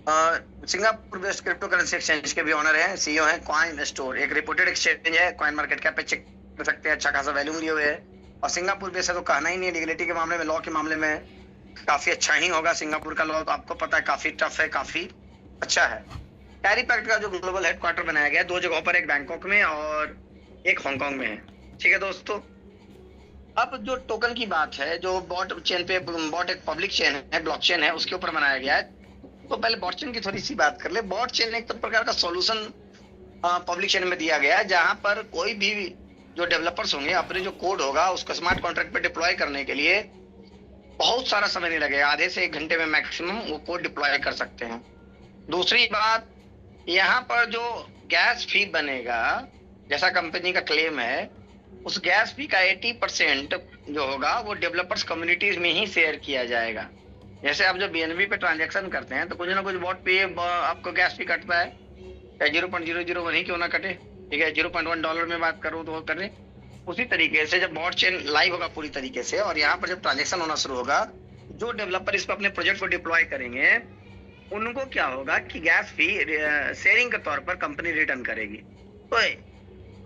Singapore based crypto currency exchange के भी owner हैं, सीईओ हैं। कॉइन स्टोर एक रिपोर्टेड एक्सचेंज है, कॉइन मार्केट कैप पे चेक कर सकते हैं, अच्छा खासा वैल्यूम लिए हुए है। और सिंगापुर बेस्ड है तो कहना ही नहीं है, लीगलिटी के मामले में, लॉ के मामले में काफी अच्छा ही होगा। सिंगापुर का लॉ तो आपको पता है काफी टफ है, काफी अच्छा है। टैरिफ एक्ट का जो ग्लोबल हेडक्वार्टर बनाया गया है 2 जगहों पर, एक बैंकॉक में और एक हांगकांग में है। ठीक है दोस्तों, अब जो टोकन की बात है, जो बॉट चेन पे, बॉट एक पब्लिक चेन है, ब्लॉकचेन है, उसके ऊपर बनाया गया है। तो पहले बॉट चेन की थोड़ी सी बात कर ले। बॉट चेन एक प्रकार का सॉल्यूशन पब्लिक चेन में दिया गया है, जहां पर कोई भी जो डेवलपर्स होंगे अपने जो कोड होगा उसको स्मार्ट कॉन्ट्रैक्ट पे डिप्लॉय करने के लिए बहुत सारा समय नहीं लगेगा, आधे से 1 घंटे में मैक्सिमम वो कोड डिप्लॉय कर सकते हैं। दूसरी बात, यहाँ पर जो गैस फी बनेगा, जैसा कंपनी का क्लेम है, उस गैस फी का 80% जो होगा वो डेवलपर्स कम्युनिटीज में ही शेयर किया जाएगा। जैसे आप जो बीएनबी पे ट्रांजैक्शन करते हैं तो कुछ ना कुछ बॉट पे आपको गैस फी कटता है, चाहे 0.001 ही क्यों ना कटे, ठीक है, $0.1 में बात करूँ तो वो करें। उसी तरीके से जब बॉट चेन लाइव होगा पूरी तरीके से, और यहाँ पर जब ट्रांजैक्शन होना शुरू होगा, जो डेवलपर इस पर अपने प्रोजेक्ट को डिप्लॉय करेंगे उनको क्या होगा कि गैस फी शेयरिंग के तौर पर कंपनी रिटर्न करेगी। तो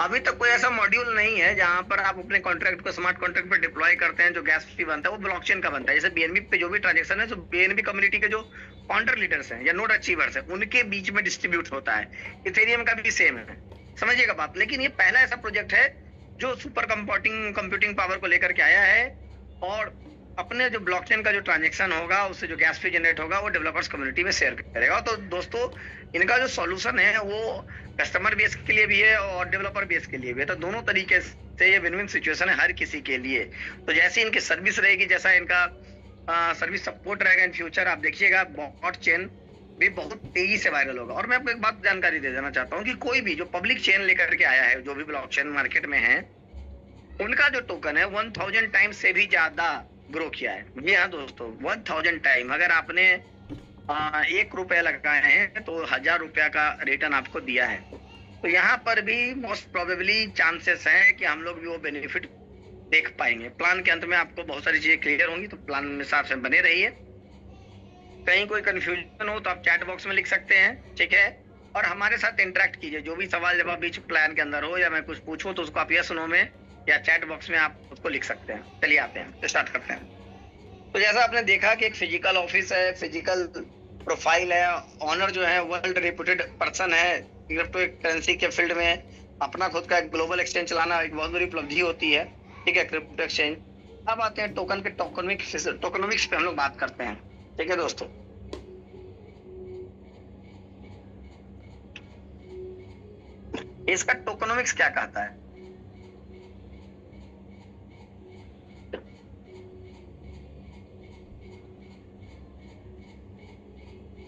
अभी तक कोई ऐसा मॉड्यूल नहीं है जहां पर आप अपने कॉन्ट्रैक्ट को स्मार्ट कॉन्ट्रैक्ट पे डिप्लॉय करते हैं, जो गैस फी बनता है वो ब्लॉकचेन का बनता है। जैसे बीएनबी पे जो भी ट्रांजैक्शन है, तो बीएनबी कम्युनिटी के जो काउंटर लीडर्स हैं या नोड अचीवर्स हैं उनके बीच में डिस्ट्रीब्यूट होता है। इथेरियम का भी सेम है, समझिएगा बात। लेकिन ये पहला ऐसा प्रोजेक्ट है जो सुपर कंप्यूटिंग पावर को लेकर के आया है, और अपने जो ब्लॉकचेन का जो ट्रांजैक्शन होगा उससे जो गैस फी जनरेट होगा वो डेवलपर्स कम्युनिटी में शेयर करेगा। तो दोस्तों, इनका जो सॉल्यूशन है वो कस्टमर बेस के लिए भी है और डेवलपर बेस के लिए भी है। तो दोनों तरीके से ये विन विन सिचुएशन है हर किसी के लिए। तो जैसी इनकी सर्विस रहेगी, जैसा इनका सर्विस सपोर्ट रहेगा इन फ्यूचर, आप देखिएगा बॉट चेन भी बहुत तेजी से वायरल होगा। और मैं आपको एक बात जानकारी दे देना चाहता हूँ कि कोई भी जो पब्लिक चेन लेकर के आया है, जो भी ब्लॉकचेन मार्केट में है, उनका जो टोकन है 1000 टाइम से भी ज्यादा ग्रो किया है। जी हाँ दोस्तों, 1000 टाइम। अगर आपने 1 रुपया लगाए हैं तो 1000 रुपया का रिटर्न आपको दिया है। तो यहाँ पर भी मोस्ट प्रोबेबली चांसेस हैं कि हम लोग भी वो बेनिफिट देख पाएंगे। प्लान के अंत में आपको बहुत सारी चीजें क्लियर होंगी, तो प्लान में हिसाब से बने रहिए। कहीं कोई कंफ्यूजन हो तो आप चैट बॉक्स में लिख सकते हैं, ठीक है। और हमारे साथ इंटरेक्ट कीजिए, जो भी सवाल जवाब बीच प्लान के अंदर हो या मैं कुछ पूछूं तो उसको आप यस नो में या चैट बॉक्स में आप उसको लिख सकते हैं। चलिए आते हैं, स्टार्ट करते हैं। तो जैसा आपने देखा कि एक फिजिकल ऑफिस है, फिजिकल प्रोफाइल है, ऑनर जो है वर्ल्ड रेपुटेड पर्सन है क्रिप्टो करेंसी के फील्ड में, अपना खुद का ग्लोबल एक्सचेंज चलाना एक बहुत बड़ी उपलब्धि होती है, ठीक है, क्रिप्टो एक्सचेंज। अब आते हैं टोकन के टोकनोमिक्स पे हम लोग बात करते हैं, ठीक है दोस्तों। इसका टोकनोमिक्स क्या कहता है?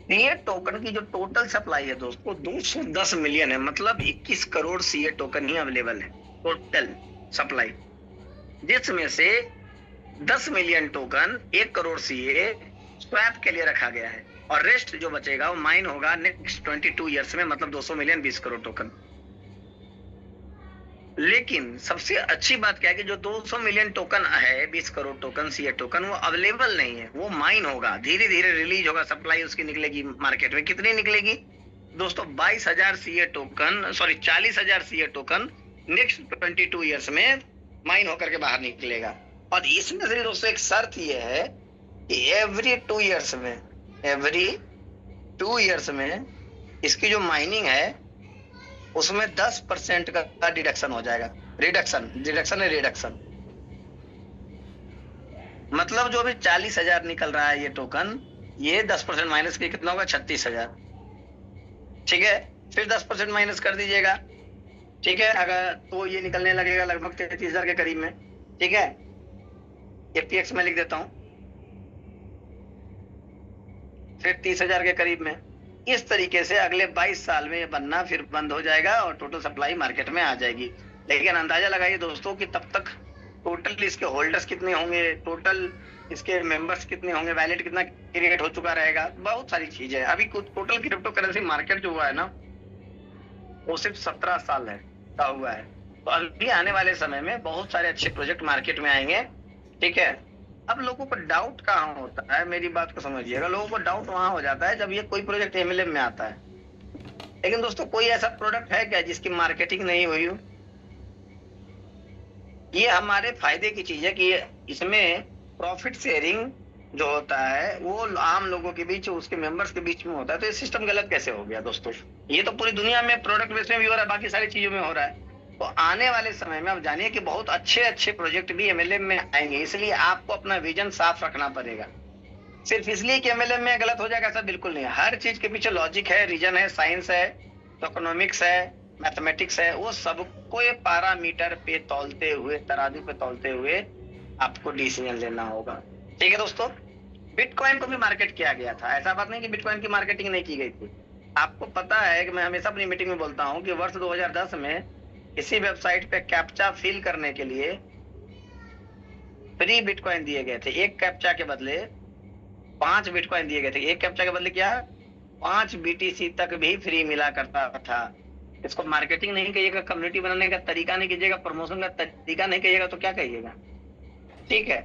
सीए टोकन की जो टोटल सप्लाई है दोस्तों 210 मिलियन है, मतलब 21 करोड़ सीए टोकन ही अवेलेबल है टोटल सप्लाई, जिसमें से 10 million token 1 crore CA swap के लिए रखा गया है, और रेस्ट जो बचेगा वो माइन होगा नेक्स्ट 22 ईयर्स में, मतलब 200 मिलियन 20 करोड़ टोकन। लेकिन सबसे अच्छी बात क्या है कि जो 200 मिलियन टोकन है, 20 करोड़ टोकन सीए टोकन, वो अवेलेबल नहीं है, वो माइन होगा, धीरे धीरे रिलीज होगा, सप्लाई उसकी निकलेगी मार्केट में। कितनी निकलेगी दोस्तों? 22,000 CA token, sorry 40,000 CA token next 22 years में माइन होकर के बाहर निकलेगा। और इसमें से दोस्तों एक शर्त ये है कि एवरी 2 ईयर्स में इसकी जो माइनिंग है उसमें 10% का डिडक्शन हो जाएगा। रिडक्शन मतलब जो भी 40,000 निकल रहा है ये टोकन, ये 10% माइनस के कितना होगा? 36,000, ठीक है। फिर 10% माइनस कर दीजिएगा, ठीक है, अगर तो ये निकलने लगेगा लगभग 33,000 के करीब में, ठीक है। एपीएक्स में लिख देता हूं, फिर 30,000 के करीब में। इस तरीके से अगले 22 साल में ये बनना फिर बंद हो जाएगा और टोटल सप्लाई मार्केट में आ जाएगी। लेकिन अंदाजा लगाइए दोस्तों कि तब तक टोटल इसके होल्डर्स कितने होंगे, टोटल इसके मेंबर्स कितने होंगे, वैलेट कितना क्रिएट हो चुका रहेगा, बहुत सारी चीजें। अभी कुछ टोटल क्रिप्टो करेंसी मार्केट जो हुआ है ना, वो सिर्फ 17 साल है का हुआ है। तो अभी आने वाले समय में बहुत सारे अच्छे प्रोजेक्ट मार्केट में आएंगे, ठीक है। अब लोगों को डाउट कहाँ होता है, मेरी बात को समझिएगा, लोगों को डाउट वहां हो जाता है जब ये कोई प्रोजेक्ट एमएलएम में आता है। लेकिन दोस्तों कोई ऐसा प्रोडक्ट है क्या जिसकी मार्केटिंग नहीं हुई हो? ये हमारे फायदे की चीज है कि इसमें प्रॉफिट शेयरिंग जो होता है वो आम लोगों के बीच, उसके मेंबर्स के बीच में होता है। तो ये सिस्टम गलत कैसे हो गया दोस्तों? ये तो पूरी दुनिया में प्रोडक्ट बेस में भी हो रहा है, बाकी सारी चीजों में हो रहा है। तो आने वाले समय में आप जानिए कि बहुत अच्छे अच्छे प्रोजेक्ट भी एमएलएम में आएंगे, इसलिए आपको अपना विजन साफ रखना पड़ेगा। सिर्फ इसलिए कि एमएलएम में गलत हो जाएगा ऐसा बिल्कुल नहीं है। हर चीज के पीछे लॉजिक है, रीजन है, साइंस है, इकोनॉमिक्स है, मैथमेटिक्स है, वो सबको ये पैरामीटर पे तौलते हुए, तराजू पे तौलते हुए आपको डिसीजन लेना होगा। ठीक है दोस्तों, बिटकॉइन को भी मार्केट किया गया था, ऐसा बात नहीं कि बिटकॉइन की मार्केटिंग नहीं की गई थी। आपको पता है कि मैं हमेशा अपनी मीटिंग में बोलता हूँ कि वर्ष 2010 में इसी वेबसाइट पे कैप्चा फिल करने के लिए फ्री बिटकॉइन दिए गए थे। एक कैप्चा के बदले 5 बिटकॉइन दिए गए थे। एक कैप्चा के बदले क्या, 5 बीटीसी तक भी फ्री मिला करता था। इसको मार्केटिंग नहीं कहिएगा, कम्युनिटी बनाने का तरीका नहीं कीजिएगा, प्रमोशन का तरीका नहीं कहिएगा, तो क्या कहिएगा? ठीक है,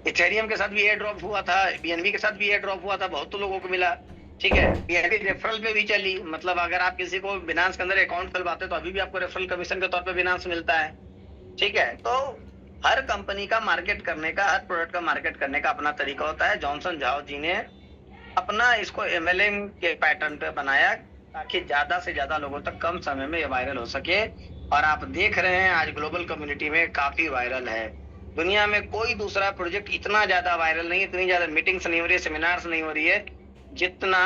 इथेरियम के साथ भी एयर ड्रॉप हुआ था, बीएनबी के साथ भी एयर ड्रॉप हुआ था, बहुत लोगों को मिला। ठीक है, बीएनबी रेफरल पे भी चली, मतलब अगर आप किसी को बिनांस के अंदर अकाउंट खुलवाते तो अभी भी आपको रेफरल कमीशन के तौर पे बिनांस मिलता है। ठीक है, तो हर कंपनी का मार्केट करने का, हर प्रोडक्ट का मार्केट करने का अपना तरीका होता है। जॉनसन झाओ जी ने अपना इसको एमएलएम के पैटर्न पे बनाया ताकि ज्यादा से ज्यादा लोगों तक कम समय में ये वायरल हो सके। और आप देख रहे हैं आज ग्लोबल कम्युनिटी में काफी वायरल है। दुनिया में कोई दूसरा प्रोजेक्ट इतना ज्यादा वायरल नहीं, इतनी ज्यादा मीटिंग्स नहीं हो रही है, सेमिनार्स नहीं हो रही है, जितना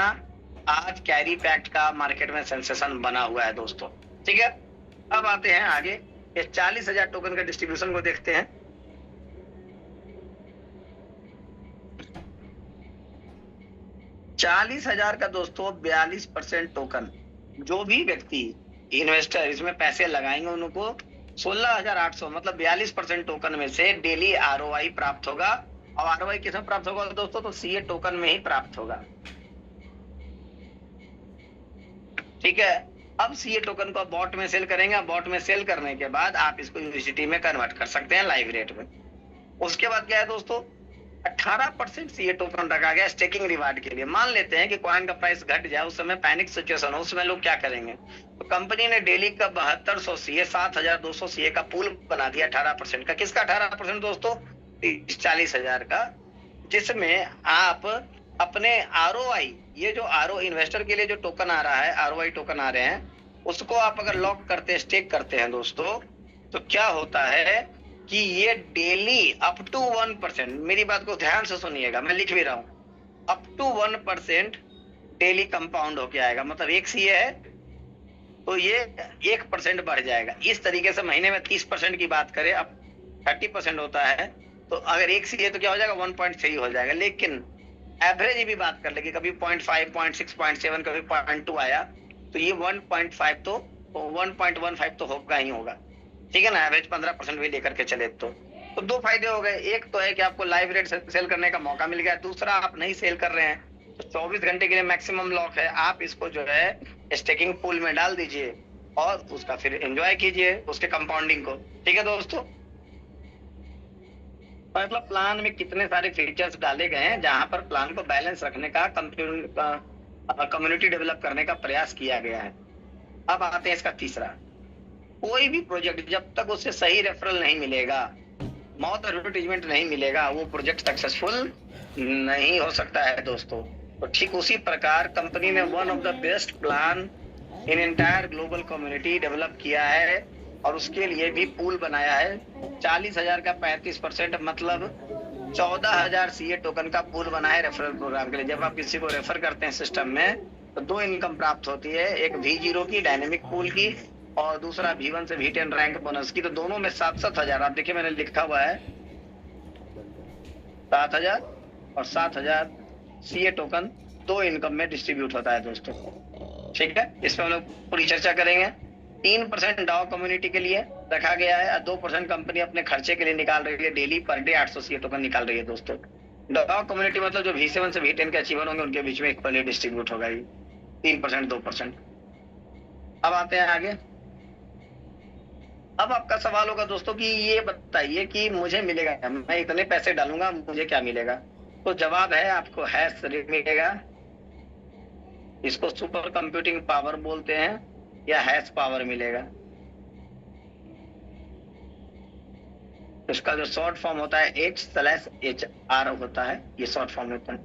आज कैरी पैक्ट का मार्केट में सेंसेशन बना हुआ है दोस्तों। ठीक है, अब आते हैं आगे, ये 40,000 टोकन का डिस्ट्रीब्यूशन को देखते हैं। 40,000 का दोस्तों 42% टोकन, जो भी व्यक्ति इन्वेस्टर इसमें पैसे लगाएंगे उनको 16,800 मतलब 42% टोकन में से डेली आरओआई प्राप्त होगा। और आरओआई किसमें प्राप्त होगा दोस्तों? तो सीए टोकन में ही प्राप्त होगा। ठीक है, अब सीए टोकन को बॉट में सेल करेंगे। बॉट में सेल करने के बाद आप इसको यूनिवर्सिटी में कन्वर्ट कर सकते हैं लाइव रेट में। उसके बाद क्या है दोस्तों, 18% सीए टोकन रखा गया स्टेकिंग रिवार्ड के लिए। मान लेते हैं कि कॉइन का प्राइस घट जाए, उस समय पैनिक सिचुएशन हो, उसमें लोग क्या करेंगे? तो कंपनी ने डेली का 7200 सीए, 7,200 सीए का पूल बना दिया 18% का। किसका 18% दोस्तों? 40,000 का, जिसमें आप अपने आरओआई, ये जो आरओ इन्वेस्टर के लिए जो टोकन आ रहा है, आरओआई टोकन आ रहे हैं, उसको आप अगर लॉक करते, स्टेक करते हैं दोस्तों, तो क्या होता है कि ये डेली अप टू 1%, मेरी बात को ध्यान से सुनिएगा, मैं लिख भी रहा हूं, अप टू 1% डेली कंपाउंड होके आएगा। मतलब एक सीए है तो ये 1% बढ़ जाएगा। इस तरीके से महीने में 30% की बात करें, अब 30% होता है, तो अगर एक सीए तो क्या हो जाएगा? 1.3 हो जाएगा। लेकिन एवरेज भी बात कर लेंगे, कभी 0.5, 0.6, 0.7, कभी 0.2 आया, तो ये 1.5 तो 1.15 तो होगा ही होगा। ठीक है ना, एवरेज 15% भी लेकर के चले तो 2 फायदे हो गए। एक तो है कि आपको लाइव रेट सेल करने का मौका मिल गया, दूसरा आप नहीं सेल कर रहे हैं तो 24 घंटे के लिए मैक्सिमम लॉक है, आप इसको जो है स्टेकिंग पूल में डाल दीजिए और उसका फिर एंजॉय कीजिए उसके कंपाउंडिंग को। ठीक है दोस्तों, मतलब प्लान में कितने सारे फीचर्स डाले गए हैं जहां पर प्लान को बैलेंस रखने का, कम्युनिटी डेवलप करने का प्रयास किया गया है। अब आते हैं इसका तीसरा, कोई भी प्रोजेक्ट जब तक उससे सही रेफरल नहीं मिलेगा, मौत एडवर्टाइजमेंट नहीं मिलेगा, वो प्रोजेक्ट सक्सेसफुल नहीं हो सकता है दोस्तों। तो ठीक उसी प्रकार कंपनी ने one of the best plan in entire global community develop किया है और उसके लिए भी पूल बनाया है। 40,000 का 35% मतलब 14,000 सीए टोकन का पूल बना है रेफरल प्रोग्राम के लिए। जब आप किसी को रेफर करते हैं सिस्टम में तो 2 इनकम प्राप्त होती है, एक V0 की डायनेमिक पूल की और दूसरा V1 से V10 रैंक बोनस की। तो दोनों में 7,000, आप देखिए मैंने लिखा हुआ है 7,000 और 7,000 सीए टोकन 2 इनकम में डिस्ट्रीब्यूट होता है दोस्तों। ठीक है, इस पर हम लोग पूरी चर्चा करेंगे। 3% डाओ कम्युनिटी के लिए रखा गया है और 2% कंपनी अपने खर्चे के लिए निकाल रही है, daily per day 800 CA token निकाल रही है दोस्तों। डाओ कम्युनिटी मतलब जो V7 से V10 के अचीवर होंगे उनके बीच में इक्वली डिस्ट्रीब्यूट होगा ये 3%, 2%। अब आते हैं आगे, अब आपका सवाल होगा दोस्तों कि ये बताइए कि मुझे मिलेगा क्या, मैं इतने पैसे डालूंगा मुझे क्या मिलेगा। तो जवाब है आपको हैश रेट मिलेगा, इसको सुपर कंप्यूटिंग पावर बोलते हैं, या हैश पावर मिलेगा। इसका जो शॉर्ट फॉर्म होता है H/HR होता है, ये शॉर्ट फॉर्म होता है।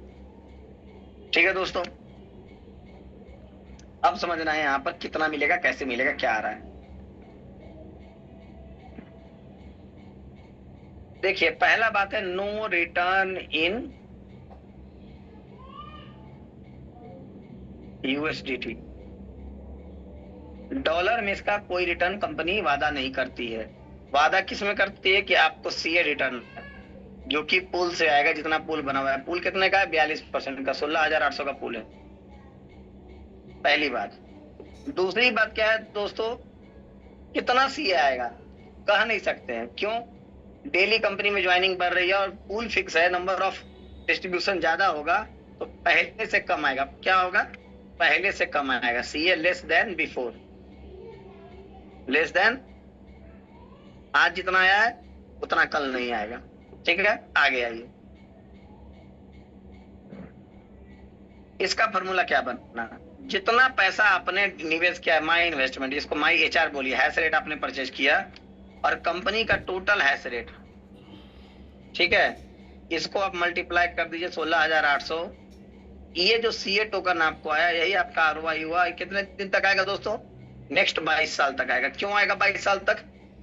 ठीक है दोस्तों, अब समझना है यहाँ पर कितना मिलेगा, कैसे मिलेगा, क्या आ रहा है। देखिए पहला बात है नो रिटर्न इन USDT। डॉलर में इसका कोई रिटर्न कंपनी वादा नहीं करती है। वादा किस में करती है कि आपको CA रिटर्न जो कि पूल से आएगा, जितना पूल बना हुआ है। पूल कितने का है? 42% का, 16,800 का पूल है, पहली बात। दूसरी बात क्या है दोस्तों, कितना CA आएगा कह नहीं सकते हैं। क्यों? डेली कंपनी में ज्वाइनिंग बढ़ रही है और पूल फिक्स है, नंबर ऑफ डिस्ट्रीब्यूशन ज्यादा होगा तो पहले से कम आएगा। क्या होगा? पहले से कम आएगा। CA less than before, less than आज जितना आया है उतना कल नहीं आएगा। ठीक है, आगे आइए। इसका फॉर्मूला क्या बनना, जितना पैसा आपने निवेश किया है, माई इन्वेस्टमेंट, इसको माई HR बोलिए, हैश रेट आपने परचेज किया, और कंपनी का टोटल हैश रेट, ठीक है, इसको आप मल्टीप्लाई कर दीजिए 16,800। ये जो CA टोकन आपको आया, यही आपका ROI हुआ। कितने दिन तक आएगा दोस्तों? नेक्स्ट 22 साल तक आएगा। क्यों आएगा 22 साल तक?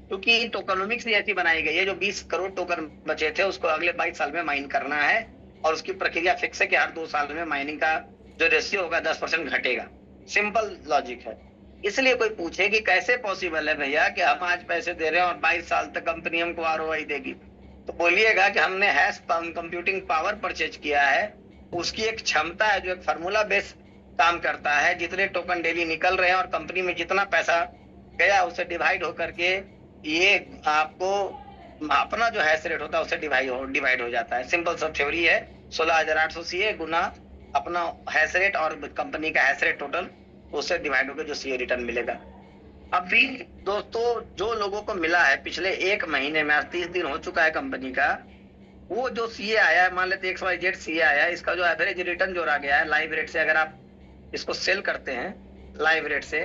क्योंकि टोकनोमिक्स ऐसी बनाई गई है, जो 20 करोड़ टोकन बचे थे उसको अगले 22 साल में माइन करना है, और उसकी प्रक्रिया फिक्स है कि हर 2 साल में माइनिंग का जो रेशियो होगा 10% घटेगा। सिंपल लॉजिक है। इसलिए कोई पूछे कि कैसे पॉसिबल है भैया कि हम आज पैसे दे रहे हैं और 22 साल तक कंपनी हमको ROI देगी, तो बोलिएगा कि हमने हैश कंप्यूटिंग पावर परचेज किया है, उसकी एक क्षमता है जो एक फार्मूला बेस काम करता है। जितने टोकन डेली निकल रहे हैं और कंपनी में जितना पैसा गया उससे डिवाइड होकर के ये आपको अपना जो हैश रेट होता है उससे डिवाइड हो जाता है। सिंपल सा थ्योरी है। 16,800 CA गुना अपना हैश रेट और कंपनी का हैश रेट टोटल, उससे डिवाइड होकर जो CA रिटर्न मिलेगा। अभी दोस्तों जो लोगों को मिला है पिछले 1 महीने में, आज 30 दिन हो चुका है कंपनी का, वो जो CA आया है, मान लेते XYZ CA आया है, इसका जो एवरेज रिटर्न जो रह गया है लाइव रेट से, अगर आप इसको सेल करते हैं लाइव रेट से,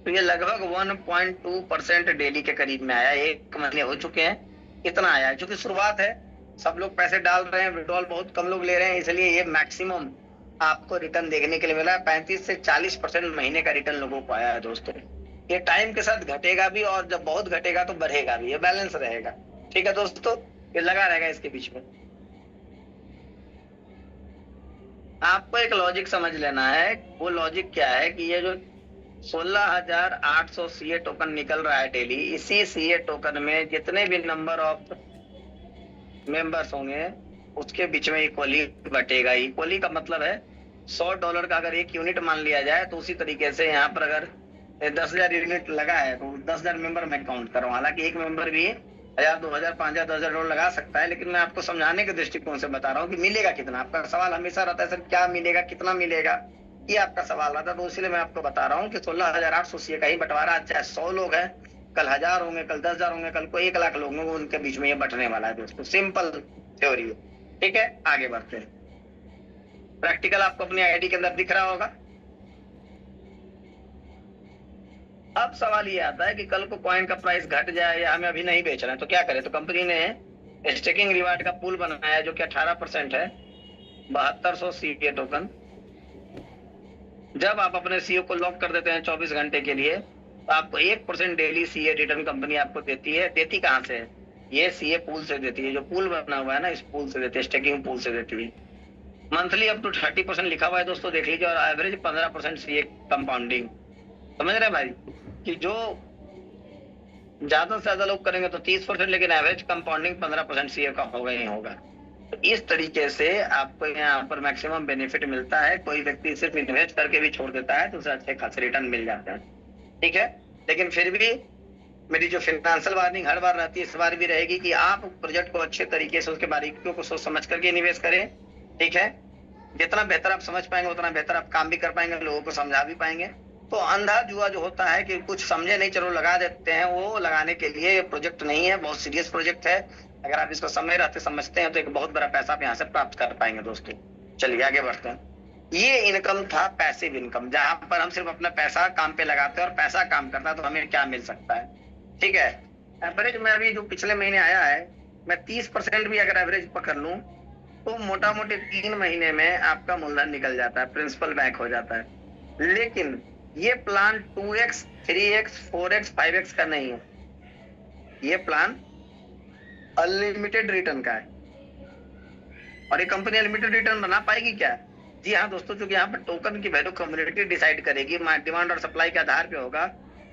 तो ये लगभग 1.2% डेली के करीब में आया। 1 महीने हो चुके हैं, इतना आया है। क्योंकि शुरुआत है, सब लोग पैसे डाल रहे हैं, विड्रॉल बहुत कम लोग ले रहे हैं, इसलिए ये मैक्सिमम आपको रिटर्न देखने के लिए मिला। 35 से 40% महीने का रिटर्न लोगों को आया है दोस्तों। ये टाइम के साथ घटेगा भी, और जब बहुत घटेगा तो बढ़ेगा भी, ये बैलेंस रहेगा। ठीक है दोस्तों, ये लगा रहेगा इसके बीच में। आपको एक लॉजिक समझ लेना है। वो लॉजिक क्या है कि ये जो 16,800 CA टोकन निकल रहा है डेली, इसी CA टोकन में जितने भी नंबर ऑफ मेंबर्स होंगे उसके बीच में इक्वली बटेगा। इक्वली का मतलब है $100 का अगर 1 यूनिट मान लिया जाए, तो उसी तरीके से यहाँ पर अगर 10,000 यूनिट लगा है तो 10,000 मेंबर मैं काउंट करूँ। हालांकि एक मेंबर भी 1,000, 2,000, 5,000, 10,000 लगा सकता है, लेकिन मैं आपको समझाने के दृष्टिकोण से बता रहा हूँ कि मिलेगा कितना। आपका सवाल हमेशा रहता है सर क्या मिलेगा, कितना मिलेगा, ये आपका सवाल रहता है। तो इसलिए मैं आपको बता रहा हूँ कि 16,800 CA का ही बंटवारा, चाहे 100 लोग हैं, कल 1,000 होंगे, कल 10,000 होंगे, कल को 1 लाख लोग होंगे, उनके बीच में ये बंटने वाला है दोस्तों। सिंपल थ्योरी है। ठीक है, आगे बढ़ते हैं। प्रैक्टिकल आपको अपनी आईडी के अंदर दिख रहा होगा। अब सवाल ये आता है कि कल को कॉइन का प्राइस घट जाए या हमें अभी नहीं बेचना है तो क्या करें। तो कंपनी ने स्टेकिंग रिवार्ड का पूल बनाया है जो कि 18% है, 7200 CA टोकन। जब आप अपने CEO को लॉक कर देते हैं 24 घंटे के लिए, तो आपको 1% डेली CA रिटर्न कंपनी आपको देती है। देती कहाँ से है? ये CA पूल से देती है। जो पूल बना हुआ है ना, इस पूल से देती है, स्टेकिंग पूल से देती है। मंथली अप टू 30% लिखा हुआ है दोस्तों, देख लीजिए, और एवरेज 15% CA कंपाउंडिंग। समझ रहे हैं भाई कि जो ज्यादा से ज्यादा लोग करेंगे तो 30%, लेकिन एवरेज कंपाउंडिंग 15% CA का होगा ही होगा। तो इस तरीके से आपको यहाँ पर मैक्सिमम बेनिफिट मिलता है। कोई व्यक्ति सिर्फ इन्वेस्ट करके भी छोड़ देता है तो उसे अच्छे खासे रिटर्न मिल जाता है। ठीक है, लेकिन फिर भी मेरी जो फाइनेंशियल वार्निंग हर बार रहती है, इस बार भी रहेगी कि आप प्रोजेक्ट को अच्छे तरीके से, उसके बारीकियों को सोच समझ करके निवेश करें। ठीक है, जितना बेहतर आप समझ पाएंगे उतना बेहतर आप काम भी कर पाएंगे, लोगों को समझा भी पाएंगे। तो अंधा जुआ जो होता है कि कुछ समझे नहीं, चलो लगा देते हैं, वो लगाने के लिए प्रोजेक्ट नहीं है, बहुत सीरियस प्रोजेक्ट है। अगर आप इसको समय रहते समझते हैं तो एक बहुत बड़ा पैसा आप यहाँ से प्राप्त कर पाएंगे दोस्तों। चलिए आगे बढ़ते हैं। ये इनकम था पैसिव इनकम, जहां पर हम सिर्फ अपना पैसा काम पे लगाते हैं और पैसा काम करता है तो हमें क्या मिल सकता है। ठीक है, एवरेज में अभी जो पिछले महीने आया है, मैं 30% भी अगर एवरेज पकड़ लूं तो मोटा मोटी 3 महीने में आपका मूलधन निकल जाता है, प्रिंसिपल बैक हो जाता है। लेकिन ये plan 2x, 3x, 4x, 5x का नहीं है, ये प्लान अनलिमिटेड रिटर्न का है। और ये कंपनी अनलिमिटेड रिटर्न बना पाएगी क्या? जी हाँ दोस्तों, क्योंकि यहाँ पर टोकन की वैल्यू कम्युनिटी डिसाइड करेगी, डिमांड और सप्लाई के आधार पे होगा,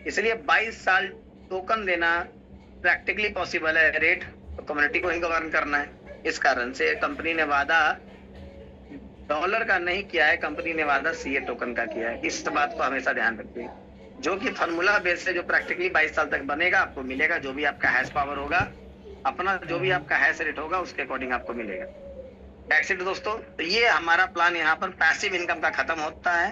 इसलिए 22 साल टोकन देना प्रैक्टिकली पॉसिबल है। रेट तो कम्युनिटी को ही गवर्न करना है। इस कारण से कंपनी ने वादा डॉलर का नहीं किया है, कंपनी ने वादा सीए टोकन का किया है। इस बात को हमेशा ध्यान रखिए, जो कि फॉर्मूला बेस से जो प्रैक्टिकली 22 साल तक बनेगा, आपको मिलेगा। जो भी आपका हैश पावर होगा, अपना जो भी आपका हैश रेट होगा, उसके अकॉर्डिंग आपको मिलेगा। दैट्स इट दोस्तों। तो ये हमारा प्लान यहाँ पर पैसिव इनकम का खत्म होता है।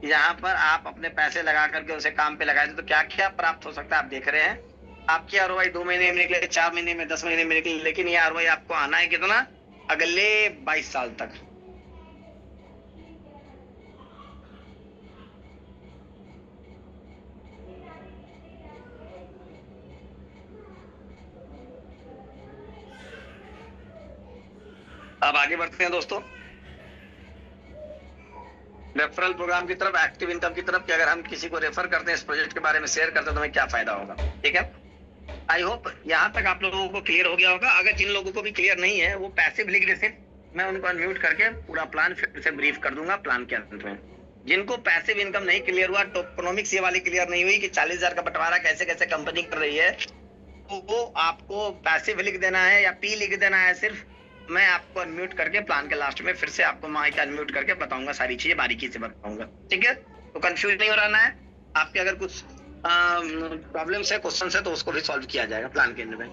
यहाँ पर आप अपने पैसे लगा करके उसे काम पे लगाए तो क्या क्या प्राप्त हो सकता है आप देख रहे हैं। आपकी आरओआई 2 महीने में निकले, 4 महीने में, 10 महीने में निकले, लेकिन ये आरओआई आपको आना है कितना? अगले 22 साल तक। अब आगे बढ़ते हैं दोस्तों रेफरल प्रोग्राम की तरफ, एक्टिव इनकम की तरफ, कि अगर हम किसी को रेफर करते हैं, इस प्रोजेक्ट के बारे में शेयर करते हैं तो हमें क्या फायदा होगा। ठीक है, आई होप यहाँ तक आप लोगों को क्लियर हो गया होगा। अगर जिन लोगों को भी क्लियर नहीं है वो पैसिव लिख दे, मैं उनको अनम्यूट करके पूरा प्लान फिर से ब्रीफ कर दूंगा प्लान के अंत में। जिनको पैसिव इनकम नहीं क्लियर हुआ, टोकनोमिक्स ये वाली क्लियर नहीं हुई कि 40,000 का बंटवारा कैसे कैसे कंपनी कर रही है, तो वो आपको पैसिव लिख देना है या पी लिख देना है सिर्फ। मैं आपको अनम्यूट करके प्लान के लास्ट में फिर से आपको माइक अनम्यूट करके बताऊंगा, सारी चीजें बारीकी से बताऊंगा। ठीक है, तो कंफ्यूज नहीं हो रहना है। आपके अगर कुछ प्रॉब्लम्स है, क्वेश्चन है, तो उसको भी सॉल्व किया जाएगा प्लान के अंदर में।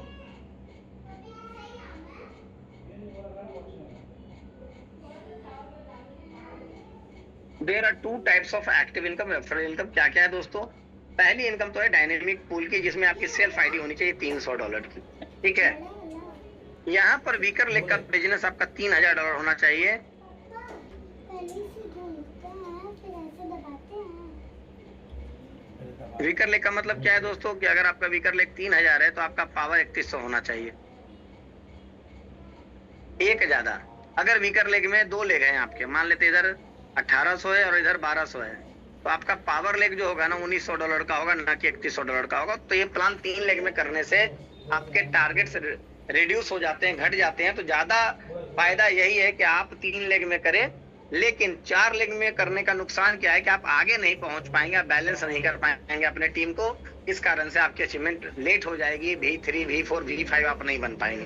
There are 2 types of active income, referral income. क्या क्या है दोस्तों? पहली इनकम तो है डायनेमिक पूल की, जिसमें आपकी सेल्फ आईडी होनी चाहिए $300 की। ठीक है, यहाँ पर वीकर लेग का बिजनेस आपका $3,000 होना चाहिए। वीकर लेग का मतलब क्या है दोस्तों? कि अगर आपका वीकर लेग 3,000 है तो आपका पावर 3100 होना चाहिए, एक ज्यादा। अगर वीकर लेग में 2 लेग हैं आपके, मान लेते इधर 1800 है और इधर 1200 है, तो आपका पावर लेग जो होगा ना $1900 का होगा, ना कि $3100 का होगा। तो ये प्लान 3 लेग में करने से आपके टारगेट रिड्यूस हो जाते हैं, घट जाते हैं। तो ज्यादा फायदा यही है कि आप 3 लेग में करें, लेकिन 4 लेग में करने का नुकसान क्या है कि आप आगे नहीं पहुंच पाएंगे, आप बैलेंस नहीं कर पाएंगे अपने टीम को। इस कारण से आपकी अचीवमेंट लेट हो जाएगी, V3, V4, V5 आप नहीं बन पाएंगे।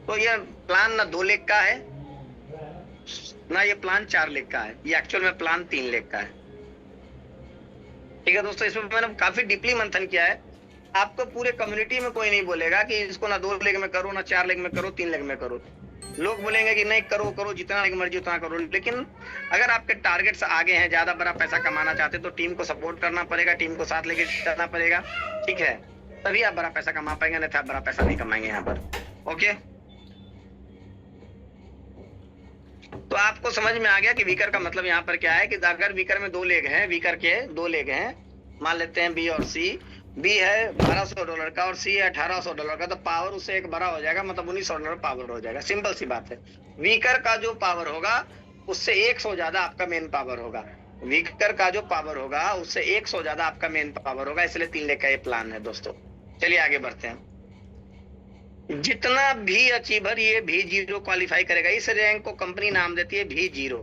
तो ये प्लान ना 2 लेग का है, ना ये प्लान 4 लेग का है, ये एक्चुअल में प्लान 3 लेग का है। ठीक है दोस्तों, इसमें मैंने काफी डीपली मंथन किया है। आपको पूरे कम्युनिटी में कोई नहीं बोलेगा कि इसको ना 2 लेग में करो, ना 4 लेग में करो, 3 लेग में करो। लोग बोलेंगे कि नहीं करो करो, जितना लेग मर्जी उतना करो। लेकिन अगर आपके टारगेट्स आगे हैं, ज्यादा बड़ा पैसा कमाना चाहते तो टीम को सपोर्ट करना पड़ेगा, टीम को साथ लेके चलना पड़ेगा। ठीक है, तभी आप बड़ा पैसा कमा पाएंगे, नहीं तो आप बड़ा पैसा नहीं कमाएंगे यहाँ पर। ओके, तो आपको समझ में आ गया कि वीकर का मतलब यहाँ पर क्या है कि अगर वीकर में 2 लेग हैं, वीकर के 2 लेग हैं, मान लेते हैं बी और सी। बी है $1200 का और सी है $1800 का, तो पावर उससे एक बड़ा हो जाएगा, मतलब $1900 पावर हो जाएगा। सिंपल सी बात है। वीकर का जो पावर होगा उससे 100 ज्यादा आपका मेन पावर होगा। वीकर का जो पावर होगा उससे 100 ज्यादा आपका मेन पावर होगा, इसलिए 3 लेग का ये प्लान है दोस्तों। चलिए आगे बढ़ते हैं। जितना भी अचीवर ये V0 क्वालिफाई करेगा, इस रैंक को कंपनी नाम देती है V0।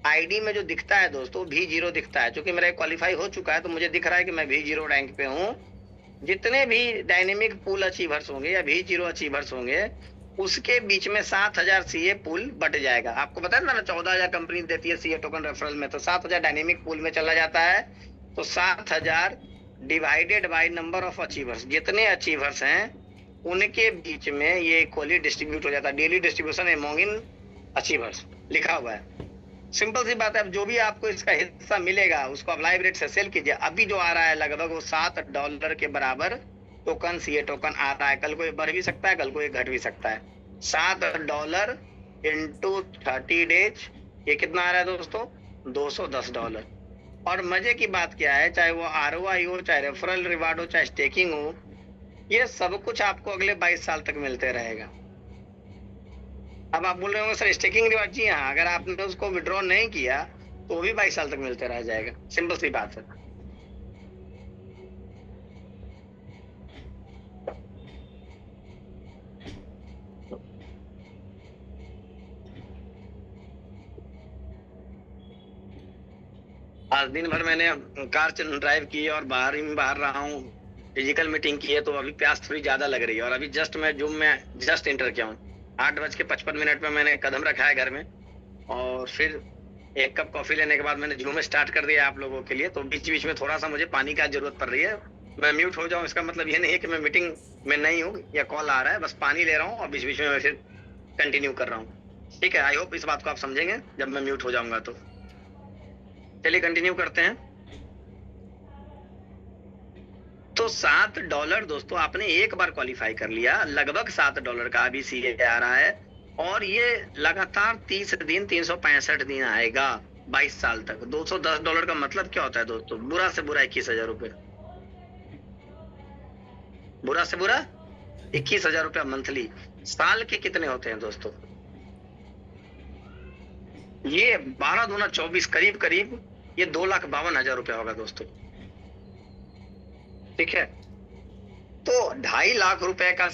आईडी में जो दिखता है दोस्तों V0 दिखता है, क्योंकि मेरा क्वालिफाई हो चुका है तो मुझे दिख रहा है कि मैं V0 रैंक पे हूँ। जितने भी डायनेमिक पूल अचीवर्स होंगे या V0 अचीवर्स होंगे, उसके बीच में 7,000 सीए पूल बट जाएगा। आपको पता है ना 14,000 कंपनी देती है सीए टोकन रेफरल में, तो 7,000 डायनेमिक पूल में चला जाता है। तो 7,000 divided by number of achievers, जितने अचीवर्स हैं उनके बीच में ये इक्वली डिस्ट्रीब्यूट हो जाता है। डेली डिस्ट्रीब्यूशन एमोंग इन अचीवर्स लिखा हुआ है। सिंपल सी बात है, अब जो भी आपको इसका हिस्सा मिलेगा उसको आप लाइव रेट से सेल कीजिए। अभी जो आ रहा है लगभग वो $7 के बराबर टोकन, सीए टोकन आ रहा है। कल को ये बढ़ भी सकता है, कल को ये घट भी सकता है। $7 इंटू 30 डेज, ये कितना आ रहा है दोस्तों? $210। और मजे की बात क्या है, चाहे वो ROI हो, चाहे रेफरल रिवार्ड हो, चाहे स्टेकिंग हो, ये सब कुछ आपको अगले 22 साल तक मिलते रहेगा। अब आप बोल रहे होंगे सर स्टेकिंग रिवार्ड, जी हाँ, अगर आपने उसको विड्रॉ नहीं किया तो वो भी 22 साल तक मिलते रह जाएगा। सिंपल सी बात है। आज दिन भर मैंने कार ड्राइव की और बाहर रहा हूँ, फिजिकल मीटिंग की है, तो अभी प्यास थोड़ी ज्यादा लग रही है। और अभी जस्ट मैं जूम में जस्ट इंटर किया हूँ। 8:55 में मैंने कदम रखा है घर में, और फिर एक कप कॉफी लेने के बाद मैंने जूम स्टार्ट कर दिया आप लोगों के लिए। तो बीच बीच में थोड़ा सा मुझे पानी का जरूरत पड़ रही है। मैं म्यूट हो जाऊँ इसका मतलब ये नहीं है कि मैं मीटिंग में नहीं हूँ या कॉल आ रहा है, बस पानी ले रहा हूँ और बीच बीच में मैं फिर कंटिन्यू कर रहा हूँ। ठीक है, आई होप इस बात को आप समझेंगे जब मैं म्यूट हो जाऊंगा तो। चलिए कंटिन्यू करते हैं। तो $7 दोस्तों आपने एक बार क्वालिफाई कर लिया, लगभग $7 का अभी सीए आ रहा है, और ये लगातार 30 दिन 365 दिन आएगा 22 साल तक। $210 का मतलब क्या होता है दोस्तों? बुरा से बुरा 21,000 रुपए, बुरा से बुरा 21,000 रुपया मंथली। साल के कितने होते हैं दोस्तों? ये 12 दूना 24, करीब करीब ये 2,52,000 रुपया होगा दोस्तों। ठीक है, तो 2.5 लाख रुपए का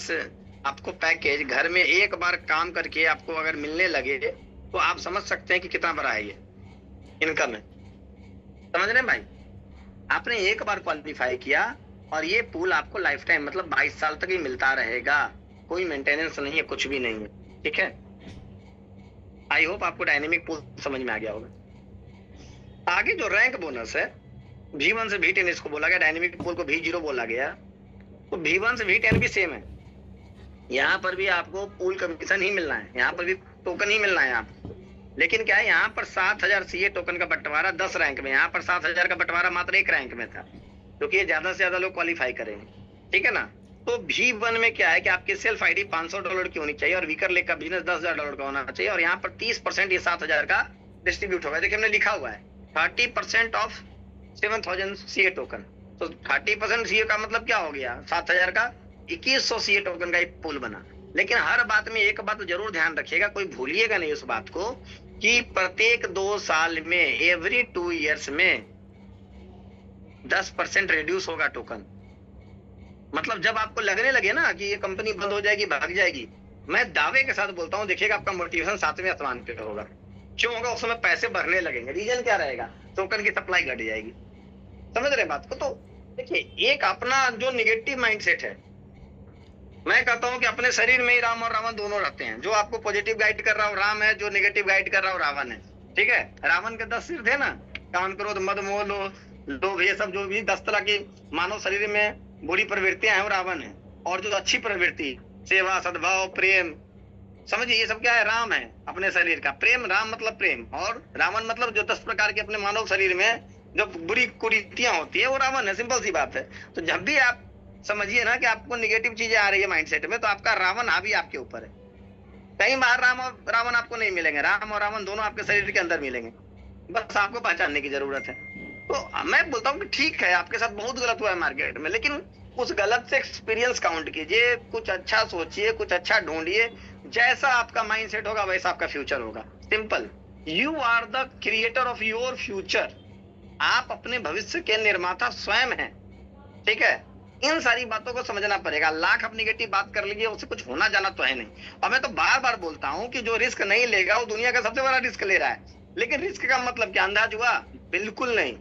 आपको पैकेज घर में एक बार काम करके आपको अगर मिलने लगे तो आप समझ सकते हैं कि कितना बड़ा है ये इनकम है। समझ रहे हैं भाई? आपने एक बार क्वालिफाई किया और ये पूल आपको लाइफ टाइम मतलब 22 साल तक ही मिलता रहेगा। कोई मेंटेनेंस नहीं है, कुछ भी नहीं है। ठीक है, आई होप आपको डायनेमिक पूल समझ में आ गया होगा। आगे जो रैंक बोनस है, V1 से V10 इसको बोला गया, डायनेमिक पूल को V0 बोला गया, तो V1 से V10 भी सेम है। यहाँ पर भी आपको पूल कमीशन ही मिलना है, यहाँ पर भी टोकन ही मिलना है आपको। लेकिन क्या है, यहाँ पर 7,000 सीए टोकन का बंटवारा 10 रैंक में, यहाँ पर 7,000 का बंटवारा मात्र 1 रैंक में था, क्योंकि ये ज्यादा से ज्यादा लोग क्वालिफाई करेंगे। ठीक है ना? तो V1 में क्या है कि आपकी सेल्फ आईडी $500 की होनी चाहिए और वीकर लेग का बिजनेस $10,000 का होना चाहिए, और यहाँ पर 30% ये 7,000 का डिस्ट्रीब्यूट होगा। देखिए हमने लिखा हुआ है 30% ऑफ 7,000 सीए टोकन। तो 30% सीए का मतलब क्या हो गया? 7,000 का 2,100 सीए टोकन का एक पूल बना। लेकिन हर बात में एक बात जरूर ध्यान रखिएगा, कोई भूलिएगा नहीं उस बात को, कि प्रत्येक 2 साल में, एवरी 2 ईयर्स में 10% रिड्यूस होगा टोकन। मतलब जब आपको लगने लगे ना कि ये कंपनी बंद हो जाएगी, भाग जाएगी, मैं दावे के साथ बोलता हूँ, देखिएगा आपका मोटिवेशन 7वें आसमान पे होगा। क्यों होगा? उस समय पैसे बढ़ने लगेंगे। रीजन क्या रहेगा? टोकन की सप्लाई घट जाएगी। समझ रहे बात को? तो देखिए, एक अपना जो निगेटिव माइंडसेट है, मैं कहता हूं कि अपने शरीर में ही राम और रावण दोनों रहते हैं। जो आपको पॉजिटिव गाइड कर रहा हो राम है, जो नेगेटिव गाइड कर रहा हो रावण है। ठीक है, रावण के 10 सिर थे ना, काम, क्रोध, मद, मोह, लोभ, ये सब जो भी 10 तरह की मानव शरीर में बुरी प्रवृत्तियां हैं वो रावण है। और जो अच्छी प्रवृत्ति, सेवा, सद्भाव, प्रेम, समझिए ये सब क्या है? राम है अपने शरीर का। प्रेम, राम मतलब प्रेम, और रावण मतलब जो 10 प्रकार के अपने मानव शरीर में जो बुरी कुरीतियां होती है वो रावण है। सिंपल सी बात है। तो जब भी आप समझिए ना कि आपको निगेटिव चीजें आ रही है माइंडसेट में, तो आपका रावण हावी आपके ऊपर है। कहीं बाहर राम और रावण आपको नहीं मिलेंगे, राम और रावण दोनों आपके शरीर के अंदर मिलेंगे। बस आपको पहचानने की जरूरत है। तो मैं बोलता हूँ कि ठीक है, आपके साथ बहुत गलत हुआ है मार्केट में, लेकिन उस गलत से एक्सपीरियंस काउंट कीजिए, कुछ अच्छा सोचिए, कुछ अच्छा ढूंढिए। जैसा आपका माइंडसेट होगा वैसा आपका फ्यूचर होगा। Simple, you are the creator of your future. आप अपने भविष्य के निर्माता स्वयं हैं। ठीक है, इन सारी बातों को समझना पड़ेगा। लाख आप निगेटिव बात कर लीजिए, उससे कुछ होना जाना तो है नहीं। और मैं तो बार बार बोलता हूं कि जो रिस्क नहीं लेगा वो दुनिया का सबसे बड़ा रिस्क ले रहा है। लेकिन रिस्क का मतलब क्या अंदाज हुआ? बिल्कुल नहीं।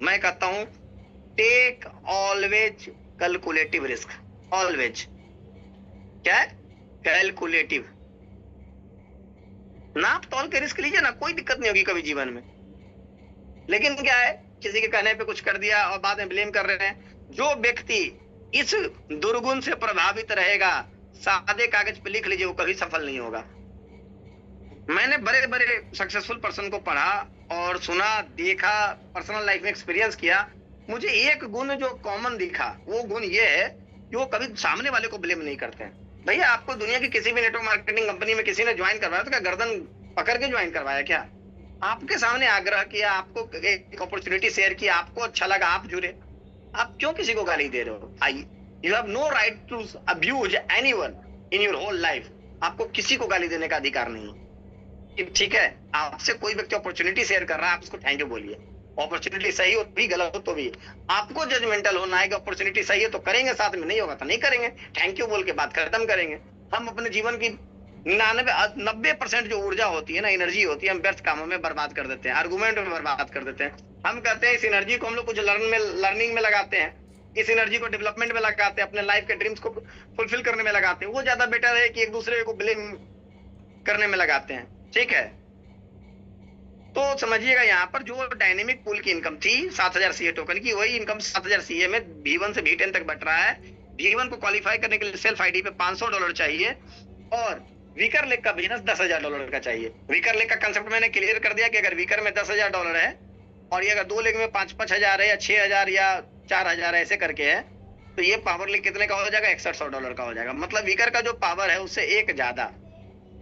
मैं कहता हूं take always calculative risk. Always क्या है? कैलकुलेटिव। नाप तौल के रिस्क लीजिए ना, कोई दिक्कत नहीं होगी कभी जीवन में। लेकिन क्या है, किसी के कहने पे कुछ कर दिया और बाद में ब्लेम कर रहे हैं। जो व्यक्ति इस दुर्गुण से प्रभावित रहेगा, सादे कागज पे लिख लीजिए, वो कभी सफल नहीं होगा। मैंने बड़े बड़े सक्सेसफुल पर्सन को पढ़ा और सुना, देखा, पर्सनल लाइफ में एक्सपीरियंस किया। मुझे एक गुण जो कॉमन दिखा, वो गुण ये है कि वो कभी सामने वाले को ब्लेम नहीं करते हैं। भैया आपको दुनिया की किसी भी नेटवर्क मार्केटिंग कंपनी में किसी ने ज्वाइन करवाया तो क्या गर्दन पकड़ के ज्वाइन करवाया क्या? आपके सामने आग्रह किया, आपको एक अपॉर्चुनिटी शेयर की, आपको अच्छा लगा, आप जुड़े। आप क्यों किसी को गाली दे रहे हो? I you have no right to abuse anyone in your whole life. आपको किसी को गाली देने का अधिकार नहीं है। ठीक है, आपसे कोई व्यक्ति अपॉर्चुनिटी शेयर कर रहा है, आप उसको थैंक यू बोलिए। अपॉर्चुनिटी सही हो भी, गलत हो तो भी। आपको जजमेंटल होना है कि अपॉर्चुनिटी सही है तो करेंगे, साथ में नहीं होगा तो नहीं करेंगे, थैंक यू बोल के बात खत्म करेंगे। हम अपने जीवन की 90% जो ऊर्जा होती है ना, एनर्जी होती है, हम व्यर्थ कामों में बर्बाद कर देते हैं, आर्गुमेंट में बर्बाद कर देते हैं। हम कहते हैं इस एनर्जी को हम लोग कुछ लर्निंग में लगाते हैं, इस एनर्जी को डेवलपमेंट में लगाते हैं, अपने लाइफ के ड्रीम्स को फुलफिल करने में लगाते हैं। वो ज्यादा बेटर है कि एक दूसरे को ब्लेम करने में लगाते हैं। ठीक है, तो समझिएगा यहाँ पर जो डायनेमिक पूल की इनकम थी 7000 सीए टोकन की, वही इनकम 7000 सीए में V1 से V10 तक बट रहा है। V1 को क्वालिफाई करने के लिए सेल्फ आईडी पे $500 चाहिए और वीकर लेग का बिजनेस $10,000 का चाहिए। वीकर लेग का कंसेप्ट मैंने क्लियर कर दिया कि अगर वीकर में $10,000 है और ये अगर 2 लेग में 5,000 है या 6,000 या 4,000 ऐसे करके है, तो ये पावर लेग कितने का हो जाएगा? $6100 का हो जाएगा। मतलब वीकर का जो पावर है उससे एक ज्यादा।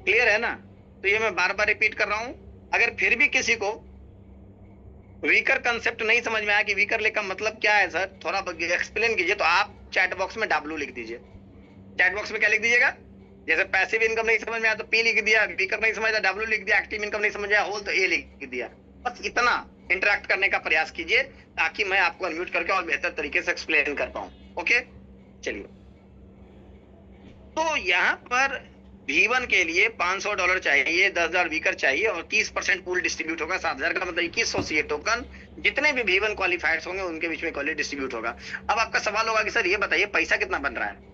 क्लियर है ना? तो ये मैं बार बार रिपीट कर रहा हूं। अगर फिर भी किसी को वीकर कंसेप्ट नहीं समझ में आया कि वीकर लेग का मतलब क्या है सर, थोड़ा एक्सप्लेन कीजिए, तो आप चैट बॉक्स में W लिख दीजिए। चैट बॉक्स में क्या लिख दीजिएगा? जैसे पैसिव इनकम नहीं समझ में आया तो P लिख दिया, वीकर नहीं समझ आया W लिख दिया, एक्टिव इनकम नहीं समझ आया होल तो A लिख दिया। बस इतना इंटरेक्ट करने का प्रयास कीजिए ताकि मैं आपको अनम्यूट करके और बेहतर तरीके से एक्सप्लेन कर पाऊं। ओके, चलिए। तो यहाँ पर V1 के लिए $500 चाहिए, 10,000 वीकर चाहिए और 30% पूल डिस्ट्रीब्यूट होगा। 7,000 का मतलब 2100 सीए टोकन। जितने भी V1 क्वालिफाइड होंगे उनके बीच में इक्वली डिस्ट्रीब्यूट होगा। अब आपका सवाल होगा कि सर ये बताइए पैसा कितना बन रहा है?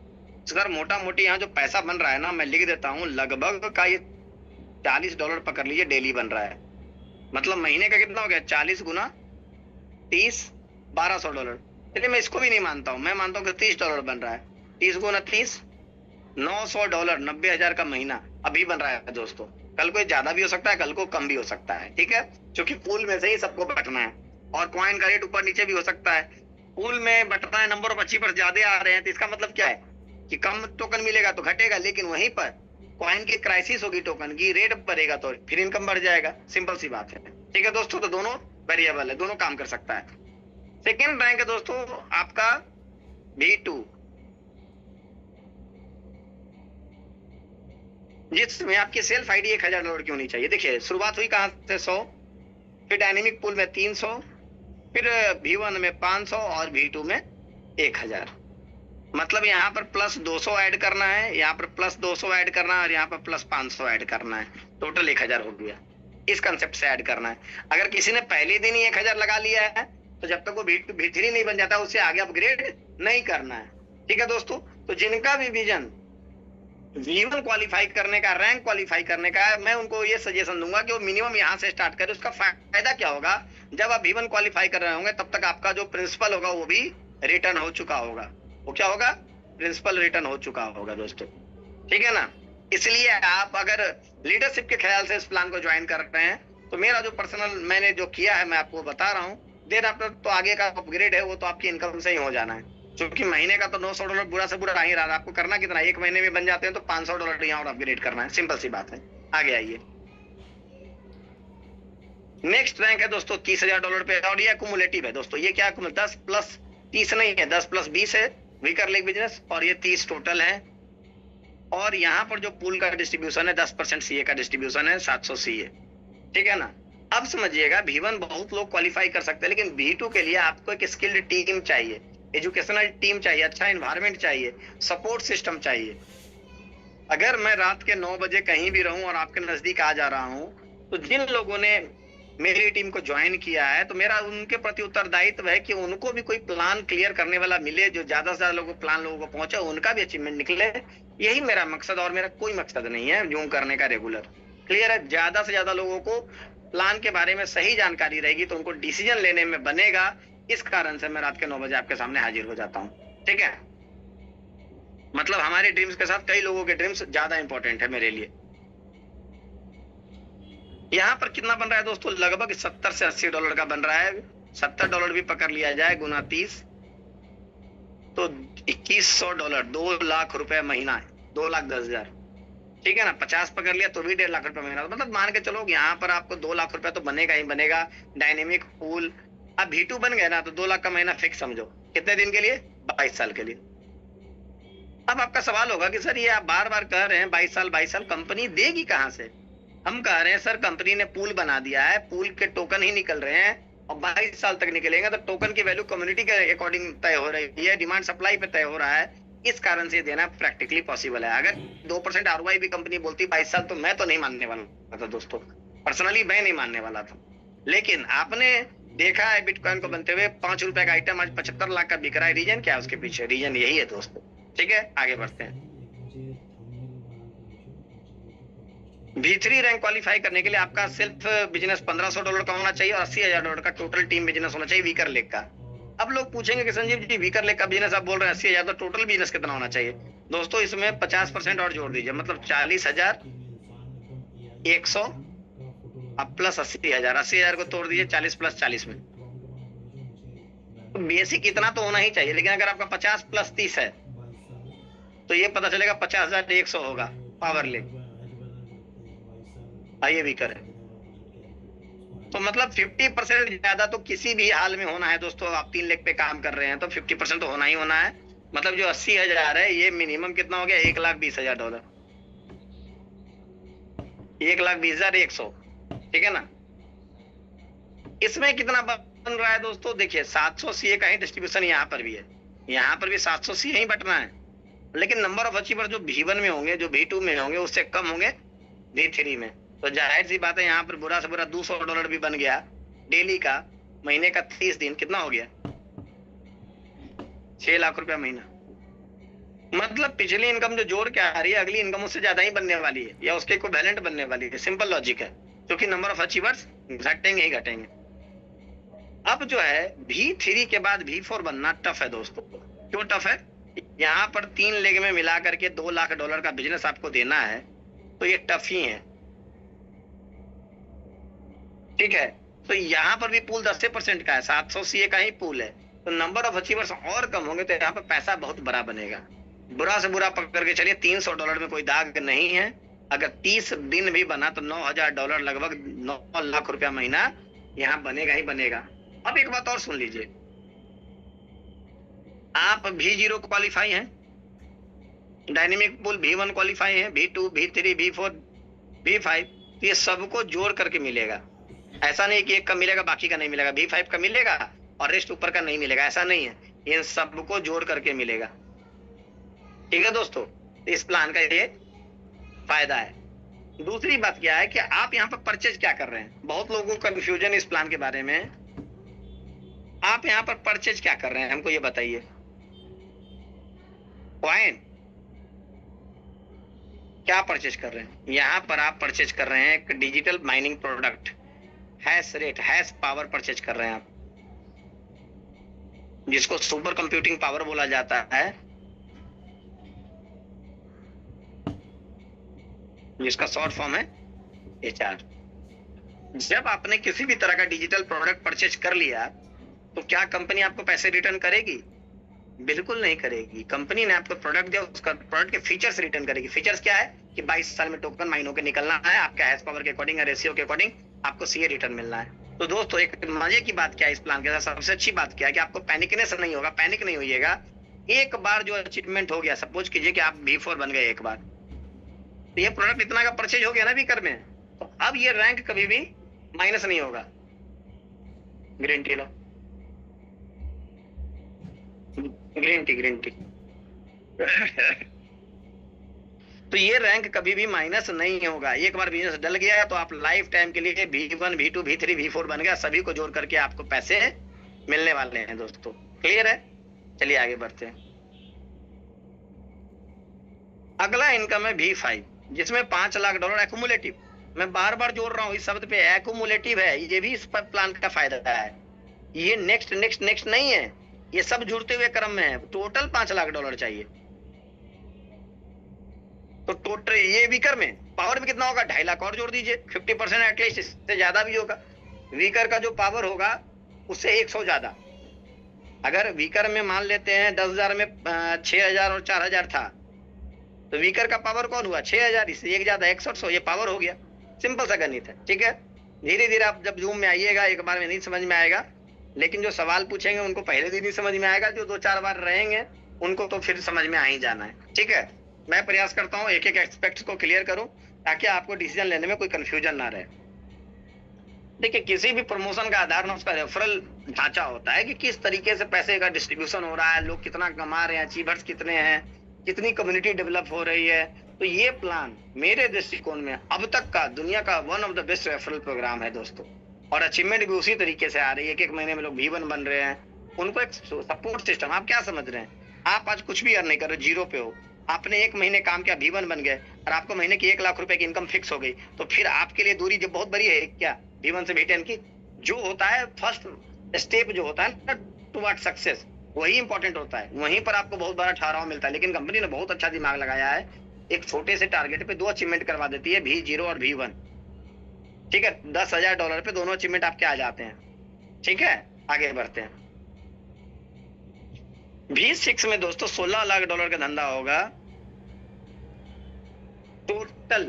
सर मोटा मोटी यहाँ जो पैसा बन रहा है ना, मैं लिख देता हूँ, लगभग का ये $40 पकड़ लीजिए डेली बन रहा है। मतलब महीने का कितना हो गया? 40 गुना 30, $1200। चलिए मैं इसको भी नहीं मानता हूँ, मैं मानता हूँ कि $30 बन रहा है। 30 गुना 30, $900, 90,000 का महीना अभी बन रहा है दोस्तों। कल को ज्यादा भी हो सकता है, कल को कम भी हो सकता है। ठीक है, क्योंकि पूल में से ही सबको बटना है और कॉइन का रेट ऊपर नीचे भी हो सकता है। पूल में बटना है, नंबर ऑफ अचीवर्स ज्यादा आ रहे हैं, तो इसका मतलब क्या है कि कम टोकन मिलेगा तो घटेगा, लेकिन वहीं पर कॉइन की क्राइसिस होगी, टोकन की रेट बढ़ेगा तो फिर इनकम बढ़ जाएगा। सिंपल सी बात है। ठीक है दोस्तों, तो दोनों वेरिएबल है, दोनों काम कर सकता है। सेकेंड रैंक है दोस्तों आपका V2, जिसमें आपकी सेल्फ आईडी $1,000 की होनी चाहिए। देखिए शुरुआत हुई कहां से? 100, फिर डायनेमिक पूल में 300, फिर V1 में 500 और V2 में 1000। मतलब यहाँ पर प्लस 200 ऐड करना है, यहाँ पर प्लस 200 ऐड करना है और यहाँ पर प्लस 500 ऐड करना है। टोटल 1000 हो गया। इस कंसेप्ट से ऐड करना है। अगर किसी ने पहले दिन ही 1000 लगा लिया है तो जब तक वो V3 नहीं बन जाता उससे आगे अपग्रेड नहीं करना है। ठीक है दोस्तों, तो जिनका भी विजन V1 क्वालिफाई करने का, रैंक क्वालिफाई करने का है, मैं उनको ये सजेशन दूंगा कि वो मिनिमम यहाँ से स्टार्ट करें। उसका फायदा क्या होगा? जब आप V1 क्वालिफाई कर रहे होंगे तब तक आपका जो प्रिंसिपल होगा वो भी रिटर्न हो चुका होगा। वो क्या होगा? प्रिंसिपल रिटर्न हो चुका होगा दोस्तों। ठीक है ना? इसलिए आप अगर लीडरशिप के ख्याल से इस प्लान को ज्वाइन कर रहे हैं तो मेरा जो पर्सनल मैंने जो किया है मैं आपको बता रहा हूँ। देन आफ्टर तो आगे का अपग्रेड है वो तो आपकी इनकम से ही हो जाना है, क्योंकि महीने का तो $900 बुरा से बुरा आ ही रहा है। आपको करना कितना? एक महीने में बन जाते हैं तो $500 यहाँ और अपग्रेड करना है। सिंपल सी बात है। आगे आइए। नेक्स्ट रैंक है दोस्तों $30,000 पे और ये एक्युमुलेटिव है दोस्तों। ये क्या 10 प्लस 30 नहीं है, 10 प्लस 20 है वीकर लेग बिजनेस और ये 30 टोटल है। और यहाँ पर जो पूल का डिस्ट्रीब्यूशन है 10% सीए का डिस्ट्रीब्यूशन है, 700 सीए। ठीक है ना? अब समझिएगा V1 बहुत लोग क्वालिफाई कर सकते हैं, लेकिन V2 के लिए आपको एक स्किल्ड टीम चाहिए, एजुकेशनल टीम चाहिए, अच्छा एनवायरनमेंट चाहिए, सपोर्ट सिस्टम चाहिए। अगर मैं रात के 9 बजे कहीं भी रहूं और आपके नजदीक आ जा रहा हूं तो जिन लोगों ने मेरी टीम को ज्वाइन किया है तो मेरा उनके प्रति उत्तरदायित्व है कि उनको भी कोई प्लान क्लियर करने वाला मिले, जो ज्यादा से ज्यादा लोगों प्लान लोगों को पहुंचे, उनका भी अचीवमेंट निकले। यही मेरा मकसद, और मेरा कोई मकसद नहीं है जूम करने का रेगुलर। क्लियर है? ज्यादा से ज्यादा लोगों को प्लान के बारे में सही जानकारी रहेगी तो उनको डिसीजन लेने में बनेगा। इस कारण से मैं रात के 9 बजे आपके सामने हाजिर हो जाता हूँ। ठीक है? मतलब हमारे ड्रीम्स के साथ कई लोगों के ड्रीम्स ज्यादा इंपॉर्टेंट है मेरे लिए। यहाँ पर कितना बन रहा है दोस्तों, लगभग 70 से 80 डॉलर का बन रहा है। 70 डॉलर भी पकड़ लिया जाए गुना 30 तो 2100 डॉलर, 2 लाख रुपए महीना है, 2,10,000, ठीक है ना। 50 पकड़ लिया तो भी 1.5 लाख रुपए महीना, मतलब मान के चलो यहाँ पर आपको 2 लाख रुपए तो बनेगा ही बनेगा। डायनेमिक पूल अब V2 बन गया ना तो 2 लाख का महीना फिक्स समझो। कितने दिन के लिए? 22 साल के लिए। अब आपका सवाल होगा कि सर ये आप बार बार कह रहे हैं 22 साल, कंपनी देगी कहां से? हम कह रहे हैं सर कंपनी ने पूल बना दिया है, पूल के टोकन ही निकल रहे हैं और 22 साल तक निकलेंगे, तो टोकन की वैल्यू कम्युनिटी के अकॉर्डिंग तय हो रही है, डिमांड सप्लाई पे तय हो रहा है। इस कारण से देना प्रैक्टिकली पॉसिबल है। अगर 2% ROI भी कंपनी बोलती 22 साल, तो मैं तो नहीं मानने वाला था दोस्तों, पर्सनली मैं नहीं मानने वाला था। लेकिन आपने देखा है बिटकॉइन को बनते हुए 5 रुपए का आइटम आज 75 लाख का बिक रहा है। रीजन क्या है उसके पीछे? रीजन यही है दोस्तों, ठीक है। आगे बढ़ते हैं। V3 रैंक क्वालिफाई करने के लिए आपका सिर्फ बिजनेस $1500 का होना चाहिए और $80,000 का टोटल टीम बिजनेस होना चाहिए वीकर लेग का। अब लोग पूछेंगे कि संजीव जी वीकर लेग का बिजनेस आप बोल रहे हैं 80,000, तो टोटल बिजनेस कितना होना चाहिए? दोस्तों इसमें 50% और जोड़ दीजिए, मतलब 40,100 अब प्लस 80,000, 80,000 को तोड़ दीजिए 40 प्लस 40 में, तो बेसिक इतना तो होना ही चाहिए। लेकिन अगर आपका 50 प्लस 30 है तो ये पता चलेगा 50,100 होगा पावर लेग। आइए भी करें तो मतलब 50% ज्यादा तो किसी भी हाल में होना है दोस्तों। आप 3 लाख पे काम कर रहे हैं तो 50% तो होना ही होना है। मतलब जो 80,000 है ये मिनिमम कितना हो गया? $1,20,000, $1,20,100, ठीक है ना। इसमें कितना बन रहा है दोस्तों? देखिए 700 CA का ही डिस्ट्रीब्यूशन यहाँ पर भी है, यहाँ पर भी 700 CA ही बटना है। लेकिन नंबर ऑफ अचीवर जो V1 में होंगे, जो V2 में होंगे, उससे कम होंगे V3 में। तो जाहिर सी बात है यहाँ पर बुरा से बुरा $200 भी बन गया डेली का, महीने का 30 दिन कितना हो गया? 6 लाख रुपया महीना। मतलब पिछली इनकम जो जोड़ के आ रही है, अगली इनकम उससे ज्यादा ही बनने वाली है या उसके इक्विवेलेंट बनने वाली है। सिंपल लॉजिक है, क्योंकि नंबर ऑफ अचीवर्स घटेंगे ही घटेंगे। अब जो है V3 के बाद V4 बनना टफ है दोस्तों। क्यों टफ है? यहाँ पर 3 लेग में मिला करके $2 लाख का बिजनेस आपको देना है, तो ये टफ ही है, ठीक है। तो यहाँ पर भी पूल 10% का है, 700 CA का ही पूल है, तो नंबर ऑफ अचीवर्स और कम होंगे, तो यहाँ पर पैसा बहुत बड़ा बनेगा। बुरा से बुरा पकड़ के चलिए $300 में कोई दाग नहीं है। अगर 30 दिन भी बना तो $9,000, लगभग 9 लाख रुपया महीना यहाँ बनेगा ही बनेगा। अब एक बात और सुन लीजिए, आप V0 क्वालिफाई हैं, डायनेमिक पूल V1 क्वालिफाई है, V2, V3, V4, V5, तो ये सबको जोड़ करके मिलेगा। ऐसा नहीं कि एक का मिलेगा बाकी का नहीं मिलेगा, V5 का मिलेगा और रेस्ट ऊपर का नहीं मिलेगा, ऐसा नहीं है। इन सबको जोड़ करके मिलेगा, ठीक है दोस्तों। इस प्लान का ये फायदा है। दूसरी बात क्या है कि आप यहाँ पर परचेज क्या कर रहे हैं? बहुत लोगों को कंफ्यूजन इस प्लान के बारे में। आप यहाँ पर परचेज क्या कर रहे हैं, हमको ये बताइए। कॉइन क्या परचेज कर रहे हैं? यहाँ पर आप परचेज कर रहे हैं एक digital mining product, hash rate, hash power purchase कर रहे हैं आप, जिसको सुपर कंप्यूटिंग पावर बोला जाता है, जिसका शॉर्ट फॉर्म है HR। जब आपने किसी भी तरह का डिजिटल प्रोडक्ट परचेज कर लिया तो क्या कंपनी आपको पैसे रिटर्न करेगी? बिल्कुल नहीं करेगी। कंपनी ने आपको प्रोडक्ट दिया, उसका प्रोडक्ट के फीचर्स रिटर्न करेगी। फीचर्स क्या है कि 22 साल में टोकन माइन होकर निकलना है, आपके हैश पावर के अकॉर्डिंग, रेशियो के अकॉर्डिंग आपको CA रिटर्न मिलना है। तो दोस्तों एक मजे की बात क्या है इस प्लान के साथ, सबसे अच्छी बात क्या है कि आपको पैनिकनेस नहीं होगा, पैनिक नहीं होइएगा। एक बार जो अचीवमेंट हो गया, सपोज कीजिए कि आप V4 बन गए एक बार, तो ये प्रोडक्ट इतना का परचेज हो गया ना वीकर में, तो अब ये रैंक कभी भी माइनस नहीं होगा। ग्रीन टी लो, ग्रीन टी तो ये रैंक कभी भी माइनस नहीं होगा। एक बार बिजनेस डल गया तो आप लाइफ टाइम के लिए V1, V2, V3, V4 बन गया, सभी को जोड़ करके आपको पैसे मिलने वाले हैं दोस्तों। क्लियर है? चलिए आगे बढ़ते हैं। अगला इनकम है V5, जिसमें $5 लाख एक्यूमुलेटिव। मैं बार बार जोड़ रहा हूं इस शब्द पे, एक्यूमुलेटिव है। ये भी इस प्लान का फायदा है। ये नेक्स्ट नेक्स्ट नेक्स्ट नहीं है, ये सब जुड़ते हुए क्रम में है। टोटल $5 लाख चाहिए। तो टोटल ये वीकर में पावर में कितना होगा, 2.5 लाख और जोड़ दीजिए, 50% एटलीस्ट, इससे ज्यादा भी होगा। वीकर का जो पावर होगा उससे 100 ज्यादा। अगर वीकर में मान लेते हैं 10,000 में 6,000 और 4,000 था, तो वीकर का पावर कौन हुआ, 6,000, इससे एक ज्यादा 100, ये पावर हो गया। सिंपल सा गणित है, ठीक है। धीरे धीरे आप जब जूम में आइएगा, एक बार में नहीं समझ में आएगा, लेकिन जो सवाल पूछेंगे उनको पहले दिन ही समझ में आएगा, जो 2-4 बार रहेंगे उनको तो फिर समझ में आ ही जाना है, ठीक है। मैं प्रयास करता हूँ एक एक एस्पेक्ट को क्लियर करूं, ताकि आपको डिसीजन लेने में कोई कंफ्यूजन ना रहे। देखिए, किसी भी प्रमोशन का आधार ना उसका रेफरल ढांचा होता है कि किस तरीके से पैसे का डिस्ट्रीब्यूशन हो रहा है, लोग कितना कमा रहे हैं, अचीवर्स कितने हैं, कितनी कम्युनिटी डेवलप हो रही है। तो ये प्लान मेरे दृष्टिकोण में अब तक का दुनिया का one of the best referral program है दोस्तों, और अचीवमेंट भी उसी तरीके से आ रही है। एक महीने में लोग V1 बन रहे हैं, उनको एक सपोर्ट सिस्टम। आप क्या समझ रहे हैं, आप आज कुछ भी अर्न नहीं कर रहे, जीरो पे हो, आपने 1 महीने काम किया, V1 बन गए, और आपको महीने की 1 लाख रुपए की इनकम फिक्स हो गई, तो फिर आपके लिए दूरी जो बहुत बड़ी है क्या, V1 से V10 की। जो होता है फर्स्ट स्टेप जो होता है ना टुवर्ड सक्सेस, वही इंपॉर्टेंट होता है, वहीं पर आपको बहुत बड़ा ठहराव मिलता है। लेकिन कंपनी ने बहुत अच्छा दिमाग लगाया है, एक छोटे से टारगेट पे 2 अचीवमेंट करवा देती है, V0 और V1, ठीक है। $10,000 पे दोनों अचीवमेंट आपके आ जाते हैं, ठीक है। आगे बढ़ते हैं। V6 में दोस्तों $16 लाख का धंधा होगा टोटल,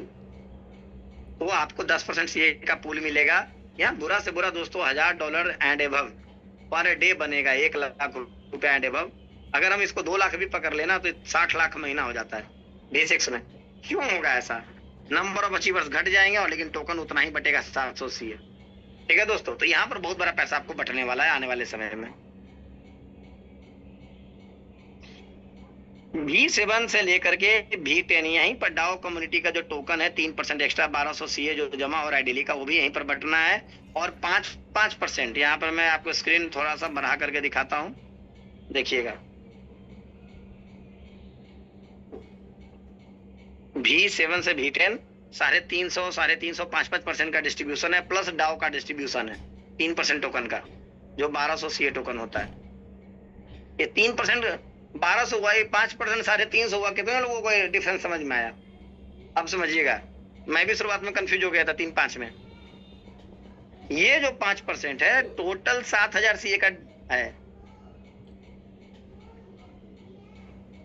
तो आपको 10% CA का पूल मिलेगा। यहाँ बुरा से बुरा दोस्तों $1,000 एंड एबव पर डे बनेगा, 1 लाख रुपया एंड एबव। अगर हम इसको 2 लाख भी पकड़ लेना तो 60 लाख महीना हो जाता है V6 में। क्यों होगा ऐसा, नंबर ऑफ अचीवर्स घट जाएंगे और लेकिन टोकन उतना ही बटेगा, 700 CA, ठीक है दोस्तों। तो यहाँ पर बहुत बड़ा पैसा आपको बटने वाला है आने वाले समय में। V7 से लेकर के V10 यहीं पर डाओ कम्युनिटी का जो टोकन है 3% एक्स्ट्रा 1200 CA जो जमा हो रहा है डेली का, वो भी यहीं पर बटना है। और 5% यहाँ पर मैं आपको स्क्रीन थोड़ा सा बढ़ा करके दिखाता हूँ, देखिएगा। V7 से V10 350, 5% का डिस्ट्रीब्यूशन है, प्लस डाओ का डिस्ट्रीब्यूशन है 3% टोकन का, जो 1200 CA टोकन होता है। ये 3% 1200 हुआ, 5% 350 हुआ, कितने लोगों को डिफरेंस समझ में आया? अब समझिएगा, मैं भी शुरुआत में कंफ्यूज हो गया था 3-5 में। ये जो 5% है टोटल 7,000 CA का है,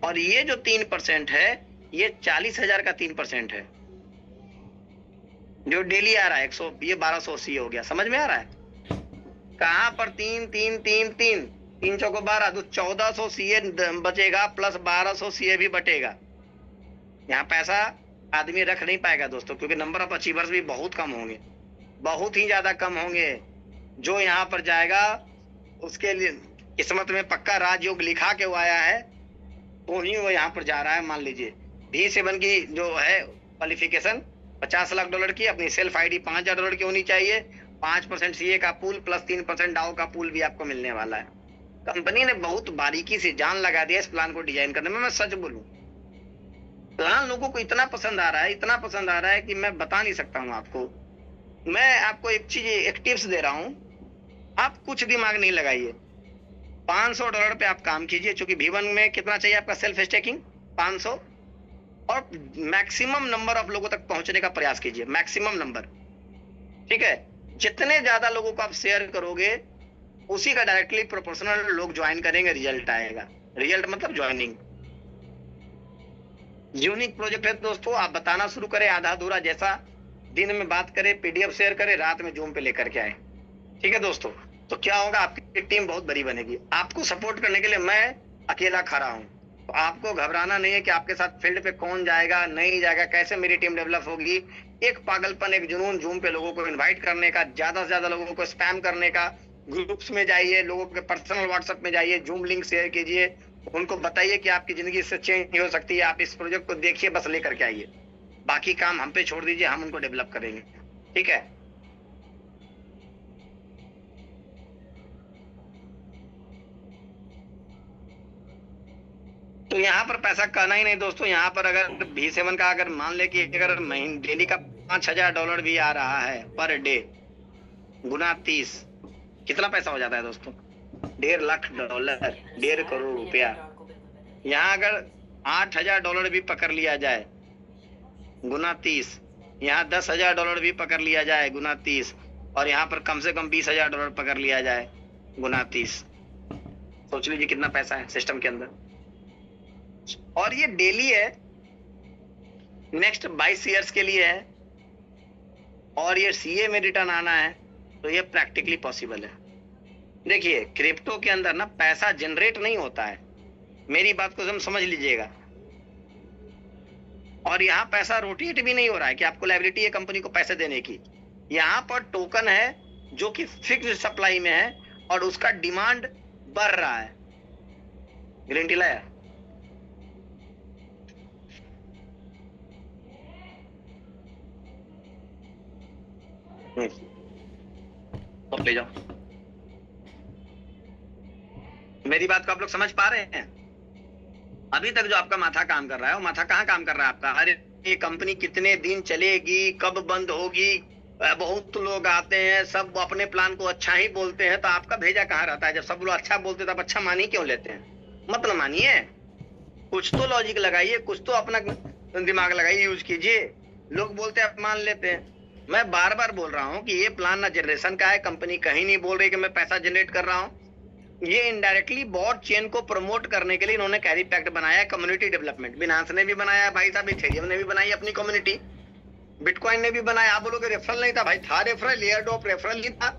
और ये जो 3% है ये 40,000 का 3% है, जो डेली आ रहा है 100, ये 1200 CA हो गया। समझ में आ रहा है? कहां पर 3 चौको 12, तो 1400 CA बचेगा, प्लस 1200 CA भी बटेगा। यहाँ पैसा आदमी रख नहीं पाएगा दोस्तों, क्योंकि नंबर ऑफ अचीवर्स भी बहुत कम होंगे, बहुत ही ज्यादा कम होंगे। जो यहाँ पर जाएगा उसके लिए किस्मत में पक्का राजयोग लिखा के वो आया है, तो ही वो यहाँ पर जा रहा है। मान लीजिए V7 की जो है क्वालिफिकेशन $50 लाख की, अपनी सेल्फ ID $5,000 की होनी चाहिए, 5% CA का पूल प्लस 3% डाओ का पूल भी आपको मिलने वाला है। कंपनी ने बहुत बारीकी से जान लगा दिया इस प्लान को डिजाइन करने में। मैं सच बोलूं, प्लान लोगों को इतना पसंद आ रहा है, इतना पसंद आ रहा है कि मैं बता नहीं सकता हूं आपको। मैं आपको एक चीज, एक टिप्स दे रहा हूं, आप कुछ दिमाग नहीं लगाइए, $500 पे आप काम कीजिए। चूंकि V1 में कितना चाहिए आपका सेल्फ स्टेकिंग 500, और मैक्सिमम नंबर ऑफ लोगों तक पहुंचने का प्रयास कीजिए, मैक्सिमम नंबर, ठीक है। जितने ज्यादा लोगों को आप शेयर करोगे उसी का डायरेक्टली प्रोपोर्शनल लोग ज्वाइन करेंगे, रिजल्ट आएगा। रिजल्ट मतलब ज्वाइनिंग। यूनिक प्रोजेक्ट है दोस्तों, आप बताना शुरू करें आधा अधूरा, जैसा दिन में बात करें, PDF शेयर करें, रात में जूम पे लेकर के आए, ठीक है दोस्तों। तो क्या होगा, आपकी टीम बहुत बड़ी बनेगी। आपको सपोर्ट करने के लिए मैं अकेला खड़ा हूं, तो आपको घबराना नहीं है कि आपके साथ फील्ड पे कौन जाएगा, नहीं जाएगा, कैसे मेरी टीम डेवलप होगी। एक पागलपन, एक जुनून जूम पे लोगों को इन्वाइट करने का, ज्यादा से ज्यादा लोगों को स्पैम करने का, ग्रुप्स में जाइए, लोगों के पर्सनल व्हाट्सएप में जाइए, जूम लिंक शेयर कीजिए, उनको बताइए कि आपकी जिंदगी इससे चेंज हो सकती है। आप इस प्रोजेक्ट को देखिए, बस लेकर के आइए, बाकी काम हम पे छोड़ दीजिए, हम उनको डेवलप करेंगे, ठीक है। तो यहाँ पर पैसा कहना ही नहीं दोस्तों। यहाँ पर अगर V7 का अगर मान ले कि अगर महीने डेली का $5,000 भी आ रहा है पर डे, गुना 30, कितना पैसा हो जाता है दोस्तों? $1.5 लाख, 1.5 करोड़ रुपया। यहाँ अगर $8,000 भी पकड़ लिया जाए गुना 30, यहाँ $10,000 भी पकड़ लिया जाए गुना 30, और यहाँ पर कम से कम $20,000 पकड़ लिया जाए गुना 30। सोच लीजिए कितना पैसा है सिस्टम के अंदर, और ये डेली है, नेक्स्ट 22 ईयर्स के लिए है, और ये सीए में रिटर्न आना है, तो ये प्रैक्टिकली पॉसिबल है। देखिए क्रिप्टो के अंदर ना पैसा जनरेट नहीं होता है, मेरी बात को समझ लीजिएगा, और यहाँ पैसा रोटेट भी नहीं हो रहा है कि आपको लायबिलिटी है कंपनी को पैसे देने की। यहाँ पर टोकन है जो कि फिक्स्ड सप्लाई में है और उसका डिमांड बढ़ रहा है। ग्रीन टी लाया? तो ले जाओ। मेरी बात को आप लोग समझ पा रहे हैं? अभी तक जो आपका माथा काम कर रहा है वो माथा कहाँ काम कर रहा है आपका? अरे ये कंपनी कितने दिन चलेगी, कब बंद होगी, बहुत लोग आते हैं सब अपने प्लान को अच्छा ही बोलते हैं, तो आपका भेजा कहाँ रहता है? जब सब लोग अच्छा बोलते हैं तब अच्छा मान ही क्यों लेते हैं? मत न मानिए, कुछ तो लॉजिक लगाइए, कुछ तो अपना दिमाग लगाइए, यूज कीजिए। लोग बोलते हैं आप मान लेते हैं। मैं बार बार बोल रहा हूँ कि ये प्लान ना जनरेशन का है, कंपनी कहीं नहीं बोल रही कि मैं पैसा जनरेट कर रहा हूँ। ये इनडायरेक्टली बॉट चेन को प्रमोट करने के लिए इन्होंने कैरी पैक्ट बनाया है, कम्युनिटी डेवलपमेंट। बिनांस ने भी बनाया भाई साहब, इथेरियम ने भी बनाई अपनी कम्युनिटी, बिटकॉइन ने भी बनाया। आप बोलोगे रेफरल नहीं था, भाई था रेफरल, एयरड्रॉप रेफरल ही था।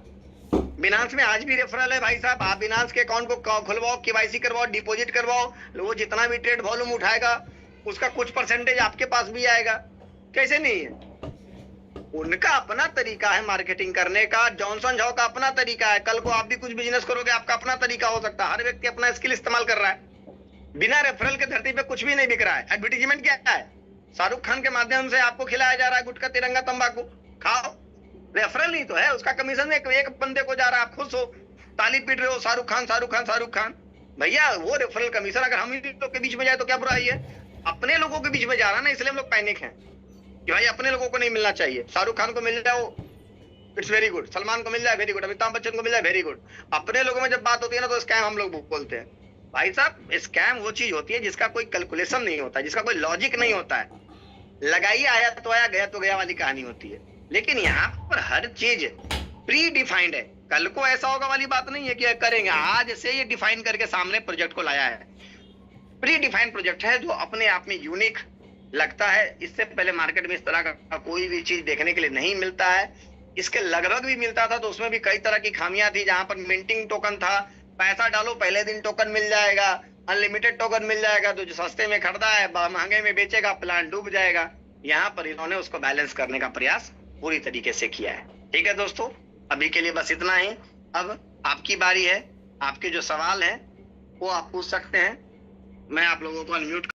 बिनांस में आज भी रेफरल है भाई साहब। आप बिनांस के अकाउंट को खुलवाओ, केवाईसी करवाओ, डिपॉजिट करवाओ, वो जितना भी ट्रेड वॉल्यूम उठाएगा उसका कुछ परसेंटेज आपके पास भी आएगा। कैसे नहीं है? उनका अपना तरीका है मार्केटिंग करने का, जॉनसन झॉ का अपना तरीका है। कल को आप भी कुछ बिजनेस करोगे, आपका अपना तरीका हो सकता है। हर व्यक्ति अपना स्किल इस्तेमाल कर रहा है। बिना रेफरल के धरती पे कुछ भी नहीं बिक रहा है। एडवर्टीजमेंट क्या है? शाहरुख खान के माध्यम से आपको खिलाया जा रहा है गुटखा, तिरंगा, तंबाकू, खाओ। रेफरल ही तो है, उसका कमीशन एक बंदे को जा रहा है, आप खुश हो, ताली पीट रहे हो, शाहरुख खान शाहरुख खान शाहरुख खान। भैया वो रेफरल कमीशन अगर हम लोग के बीच में जाए तो क्या बुराई है? अपने लोगों के बीच में जा रहा है ना, इसलिए हम लोग पैनिक हैं कि भाई अपने लोगों को नहीं मिलना चाहिए। शाहरुख खान को मिल जाए इट्स वेरी गुड, सलमान को मिल जाए वेरी गुड, अमिताभ बच्चन को मिल जाए वेरी गुड। अपने लोगों में जब बात होती है ना तो स्कैम हम लोग बोलते हैं। भाई साहब स्कैम वो चीज होती है जिसका कोई कैलकुलेशन नहीं होता, जिसका कोई लॉजिक नहीं होता है। लगाइए, आया तो आया, गया तो गया वाली कहानी होती है। लेकिन यहाँ पर हर चीज प्री डिफाइंड है। कल को ऐसा होगा वाली बात नहीं है कि करेंगे, आज से ये डिफाइन करके सामने प्रोजेक्ट को लाया है। प्री डिफाइंड प्रोजेक्ट है जो अपने आप में यूनिक लगता है। इससे पहले मार्केट में इस तरह का कोई भी चीज देखने के लिए नहीं मिलता है। इसके लगभग भी मिलता था तो उसमें भी कई तरह की खामियां थी, जहां पर मिंटिंग टोकन था, पैसा डालो पहले दिन टोकन मिल जाएगा, अनलिमिटेड टोकन मिल जाएगा, तो जो सस्ते में खरीदा है महंगे में बेचेगा, प्लान डूब जाएगा। यहाँ पर इन्होंने उसको बैलेंस करने का प्रयास पूरी तरीके से किया है। ठीक है दोस्तों, अभी के लिए बस इतना ही। अब आपकी बारी है, आपके जो सवाल है वो आप पूछ सकते हैं। मैं आप लोगों को अनम्यूट